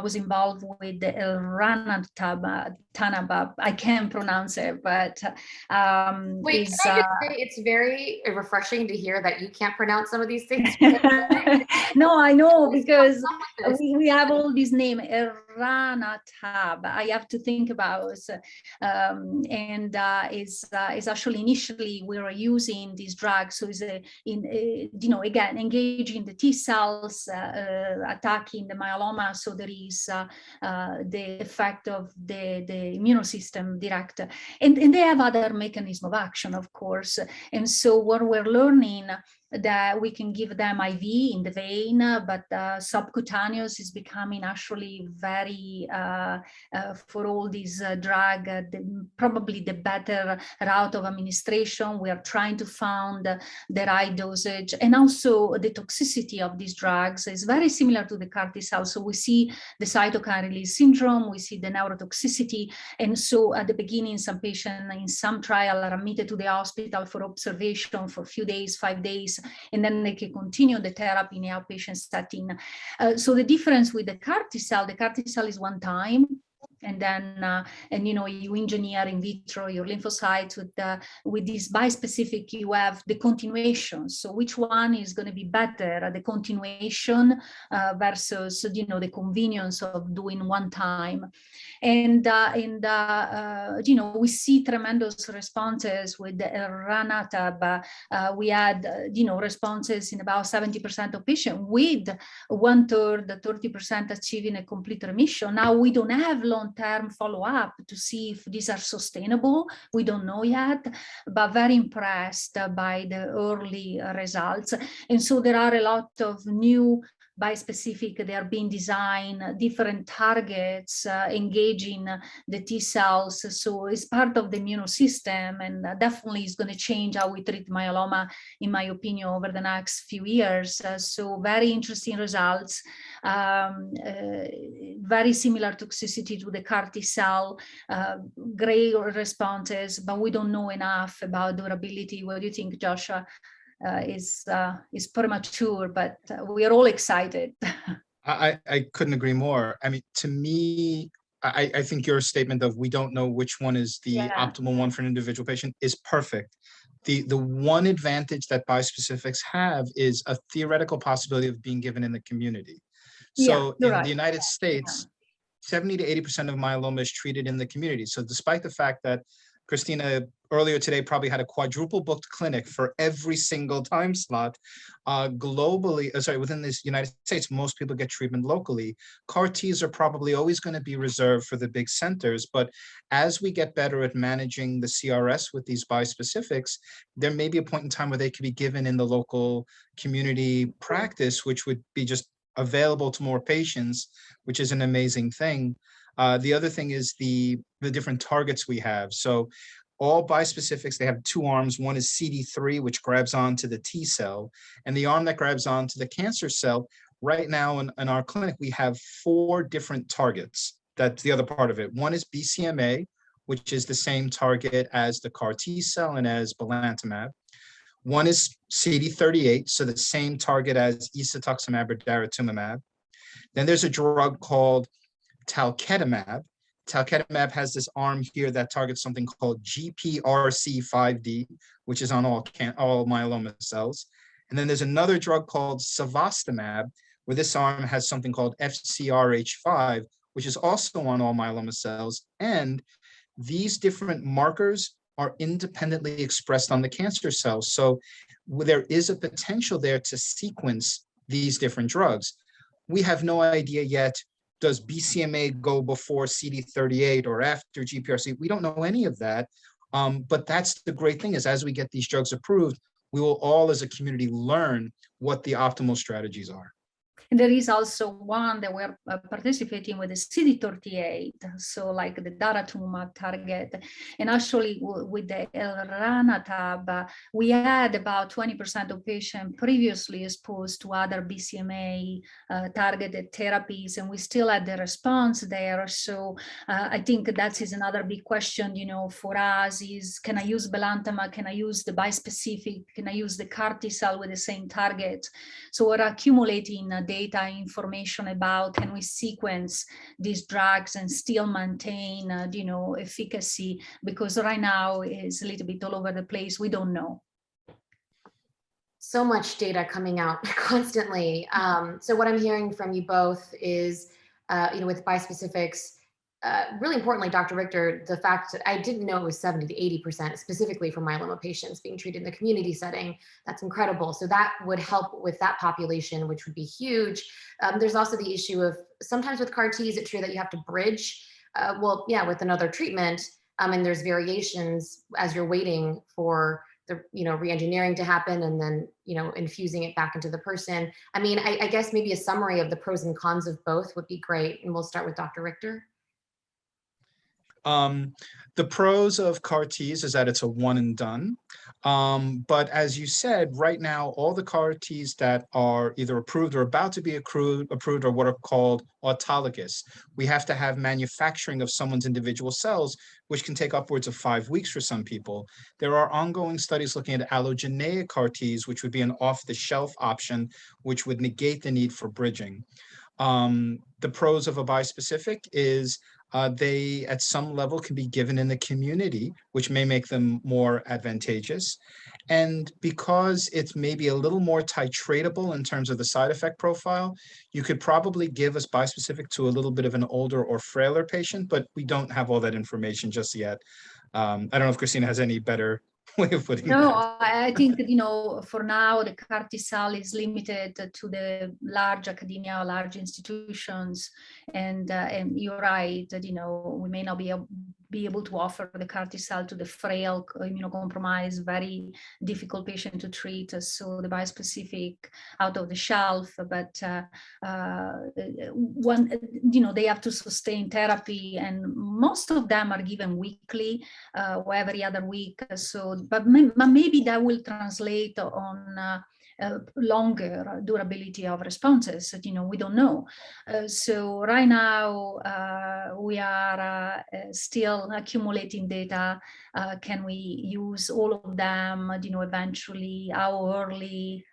was involved with the Tanabab. I can't pronounce it, but wait, can I just say it's very refreshing to hear that you can't pronounce some of these things. No, I know, because we have all these names. Eranatab, I have to think about, and is actually initially we were using these drugs, so is again engaging the T cells, attacking the myeloma, so there is the effect of the immune system direct, and they have other mechanism of action, of course, and so what we're learning that we can give them IV in the vein, but subcutaneous is becoming actually very, for all these drug, probably the better route of administration. We are trying to find the right dosage, and also the toxicity of these drugs is very similar to the CAR T cell. So we see the cytokine release syndrome, we see the neurotoxicity, and so at the beginning, some patients in some trial are admitted to the hospital for observation for a few days, 5 days, and then they can continue the therapy in the outpatient setting. So the difference with the CAR T cell is one time, and then you engineer in vitro your lymphocytes with this bispecific. You have the continuation. So which one is going to be better, the continuation versus the convenience of doing one time? And we see tremendous responses with the Ranatab. We had responses in about 70% of patients, with 1/3, 30% achieving a complete remission. Now we don't have long-term follow-up to see if these are sustainable. We don't know yet, but very impressed by the early results. And so there are a lot of new bispecific, they are being designed, different targets, engaging the T cells. So it's part of the immune system, and definitely is going to change how we treat myeloma, in my opinion, over the next few years. So very interesting results, very similar toxicity to the CAR T cell, great responses, but we don't know enough about durability. What do you think, Joshua? Is premature, but we are all excited. I couldn't agree more. I mean, to me, I think your statement of we don't know which one is the optimal one for an individual patient is perfect. The one advantage that bispecifics have is a theoretical possibility of being given in the community. So in the United States, 70 to 80% of myeloma is treated in the community. So despite the fact that Cristina earlier today probably had a quadruple booked clinic for every single time slot. Globally, within this United States, most people get treatment locally. CAR Ts are probably always going to be reserved for the big centers, but as we get better at managing the CRS with these bispecifics, there may be a point in time where they could be given in the local community practice, which would be just available to more patients, which is an amazing thing. The other thing is the different targets we have. So all bispecifics, they have two arms. One is CD3, which grabs onto the T cell, and the arm that grabs onto the cancer cell. Right now in our clinic, we have 4 different targets. That's the other part of it. One is BCMA, which is the same target as the CAR T cell and as Belantamab. One is CD38, so the same target as Isatuximab or daratumumab. Then there's a drug called talquetamab. Talquetamab has this arm here that targets something called GPRC5D, which is on all myeloma cells. And then there's another drug called cevostamab, where this arm has something called FCRH5, which is also on all myeloma cells. And these different markers are independently expressed on the cancer cells. So there is a potential there to sequence these different drugs. We have no idea yet, does BCMA go before CD38 or after GPRC? We don't know any of that. But that's the great thing, is as we get these drugs approved, we will all as a community learn what the optimal strategies are. And there is also one that we're participating with the CD38, so like the daratumumab target. And actually with the elranatab, we had about 20% of patients previously exposed to other BCMA targeted therapies, and we still had the response there. So I think that is another big question, you know, for us is, can I use Belantamab? Can I use the bispecific? Can I use the CAR T-cell with the same target? So we're accumulating data information about, can we sequence these drugs and still maintain you know, efficacy, because right now it's a little bit all over the place. We don't know. So much data coming out constantly. So what I'm hearing from you both is, you know, with bispecifics, really importantly, Dr. Richter, the fact that I didn't know it was 70 to 80% specifically for myeloma patients being treated in the community setting. That's incredible. So that would help with that population, which would be huge. There's also the issue of sometimes with CAR Ts, it's true that you have to bridge, well, yeah, with another treatment. And there's variations as you're waiting for the, you know, re-engineering to happen and then, you know, infusing it back into the person. I mean, I guess maybe a summary of the pros and cons of both would be great. And we'll start with Dr. Richter. The pros of CAR Ts is that it's a one and done. But as you said, right now, all the CAR Ts that are either approved or about to be approved are what are called autologous. We have to have manufacturing of someone's individual cells, which can take upwards of 5 weeks for some people. There are ongoing studies looking at allogeneic CAR Ts, which would be an off-the-shelf option, which would negate the need for bridging. The pros of a bispecific is they, at some level, can be given in the community, which may make them more advantageous. And because it's maybe a little more titratable in terms of the side effect profile, you could probably give us bispecific to a little bit of an older or frailer patient, but we don't have all that information just yet. I don't know if Cristina has any better way of putting No, that. I think that, you know, for now, the CAR T-cell is limited to the large academia, large institutions. And you're right that, you know, we may not be able to offer the CAR T-cell to the frail, immunocompromised, very difficult patient to treat. So the bispecific out of the shelf, but one, you know, they have to sustain therapy, and most of them are given weekly or every other week. So, but maybe that will translate on longer durability of responses. You know, we don't know. So right now we are still accumulating data. Can we use all of them? You know, eventually, how early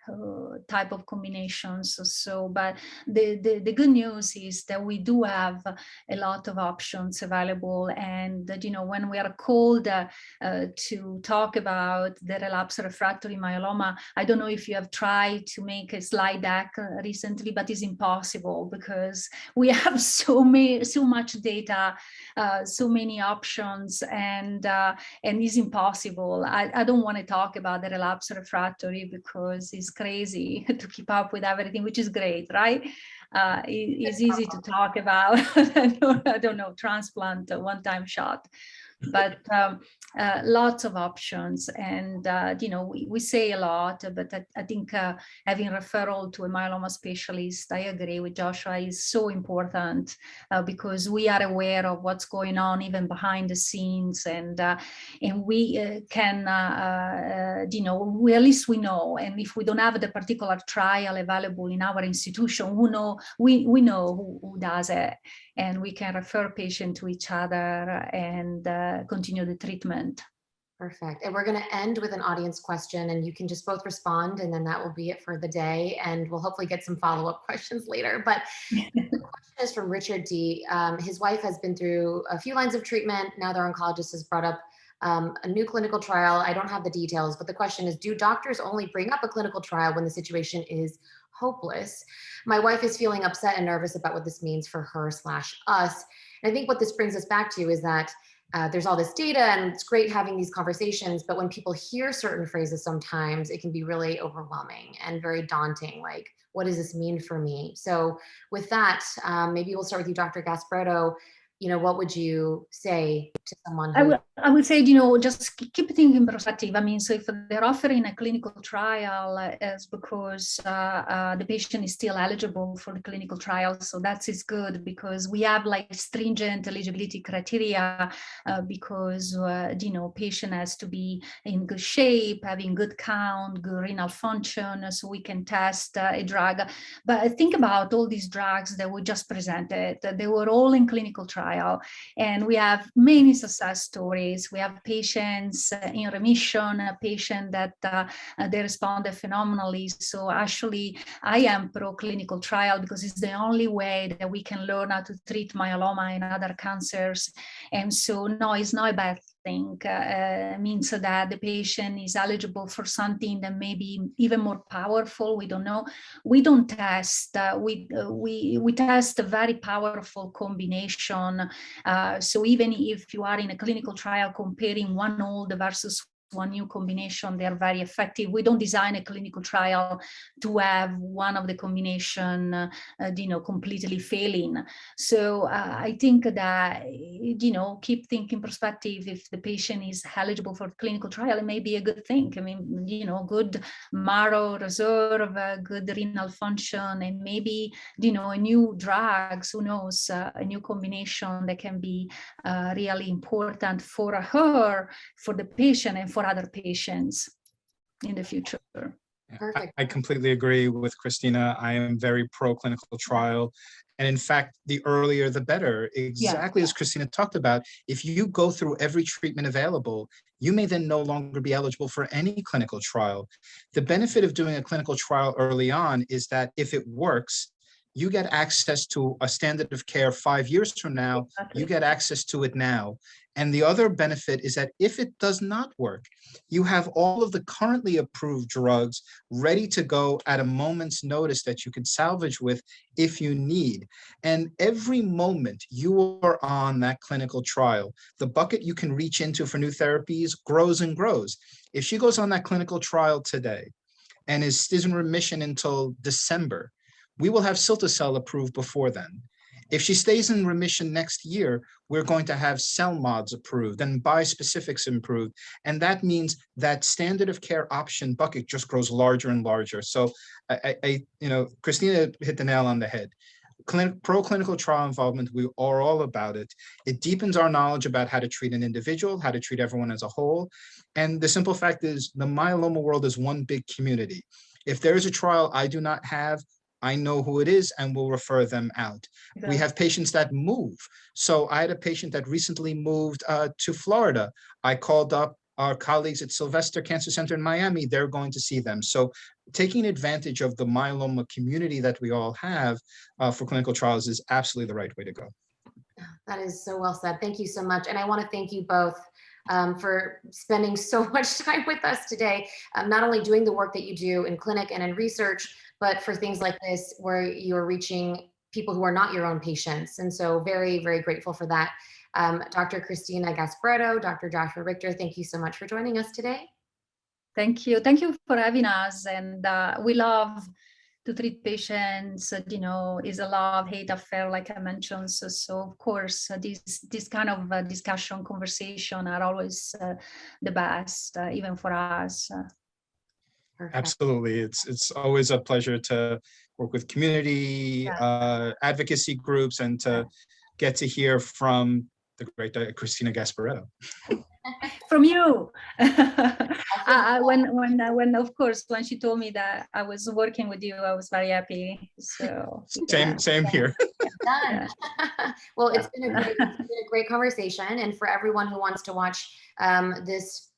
type of combinations. So, but the good news is that we do have a lot of options available, and that, you know, when we are called to talk about the relapsed refractory myeloma, I don't know if you have tried to make a slide deck recently, but it's impossible because we have so much data, so many options options, and it's impossible. I don't want to talk about the relapse refractory because it's crazy to keep up with everything, which is great, right? It's easy to talk about, I don't know, transplant, one-time shot, but lots of options. And, we say a lot, but I think having referral to a myeloma specialist, I agree with Joshua, is so important because we are aware of what's going on even behind the scenes, and we can, we at least we know. And if we don't have the particular trial available in our institution, we know who does it, and we can refer patients to each other and continue the treatment. Perfect. And we're going to end with an audience question, and you can just both respond, and then that will be it for the day. And we'll hopefully get some follow-up questions later. But the question is from Richard D. His wife has been through a few lines of treatment. Now their oncologist has brought up a new clinical trial. I don't have the details, but the question is, do doctors only bring up a clinical trial when the situation is hopeless? My wife is feeling upset and nervous about what this means for her/us. And I think what this brings us back to is that there's all this data, and it's great having these conversations, but when people hear certain phrases, sometimes it can be really overwhelming and very daunting. Like, what does this mean for me? So with that, maybe we'll start with you, Dr. Gasparetto. What would you say to someone who... I would say, just keep things in perspective. I mean, so if they're offering a clinical trial, it's because the patient is still eligible for the clinical trial. So that is good, because we have like stringent eligibility criteria because, patient has to be in good shape, having good count, good renal function, so we can test a drug. But think about all these drugs that we just presented. They were all in clinical trial, and we have many success stories. We have patients in remission, a patient that they responded phenomenally. So actually, I am pro clinical trial because it's the only way that we can learn how to treat myeloma and other cancers. And so, no, it's not a bad thing. Means that the patient is eligible for something that may be even more powerful. We don't know. We don't test. We test a very powerful combination. So even if you are in a clinical trial comparing one old versus one new combination, they are very effective. We don't design a clinical trial to have one of the combination, completely failing. So I think that, keep thinking perspective. If the patient is eligible for clinical trial, it may be a good thing. I mean, good marrow reserve, good renal function, and maybe, a new drugs, who knows, a new combination that can be really important for her, for the patient, and for other patients in the future. Perfect. I completely agree with Cristina. I am very pro clinical trial. And in fact, the earlier, the better. Exactly as Cristina talked about, if you go through every treatment available, you may then no longer be eligible for any clinical trial. The benefit of doing a clinical trial early on is that if it works, you get access to a standard of care 5 years from now. Exactly. You get access to it now. And the other benefit is that if it does not work, you have all of the currently approved drugs ready to go at a moment's notice that you could salvage with if you need. And every moment you are on that clinical trial, the bucket you can reach into for new therapies grows and grows. If she goes on that clinical trial today and is in remission until December, we will have cilta-cel approved before then. If she stays in remission next year, we're going to have cell mods approved and bispecifics improved. And that means that standard of care option bucket just grows larger and larger. So Cristina hit the nail on the head. Pro-clinical trial involvement, we are all about it. It deepens our knowledge about how to treat an individual, how to treat everyone as a whole. And the simple fact is the myeloma world is one big community. If there's a trial I do not have, I know who it is and will refer them out. Okay. We have patients that move. So I had a patient that recently moved to Florida. I called up our colleagues at Sylvester Cancer Center in Miami. They're going to see them. So taking advantage of the myeloma community that we all have for clinical trials is absolutely the right way to go. That is so well said. Thank you so much. And I want to thank you both for spending so much time with us today, not only doing the work that you do in clinic and in research, but for things like this where you're reaching people who are not your own patients. And so very, very grateful for that. Dr. Cristina Gasparetto, Dr. Joshua Richter, thank you so much for joining us today. Thank you. Thank you for having us. And we love to treat patients, is a love-hate affair, like I mentioned. So of course, this kind of discussion, conversation are always the best, even for us. Perfect. Absolutely. It's always a pleasure to work with community advocacy groups and to get to hear from the great Cristina Gasparetto. From you. When of course, when she told me that I was working with you, I was very happy. So same here. Done. Well, it's been a great conversation. And for everyone who wants to watch this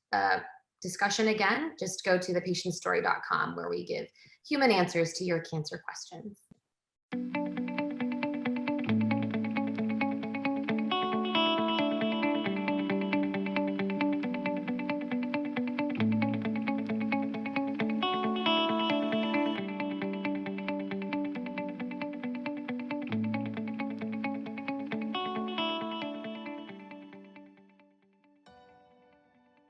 discussion again, just go to thepatientstory.com, where we give human answers to your cancer questions.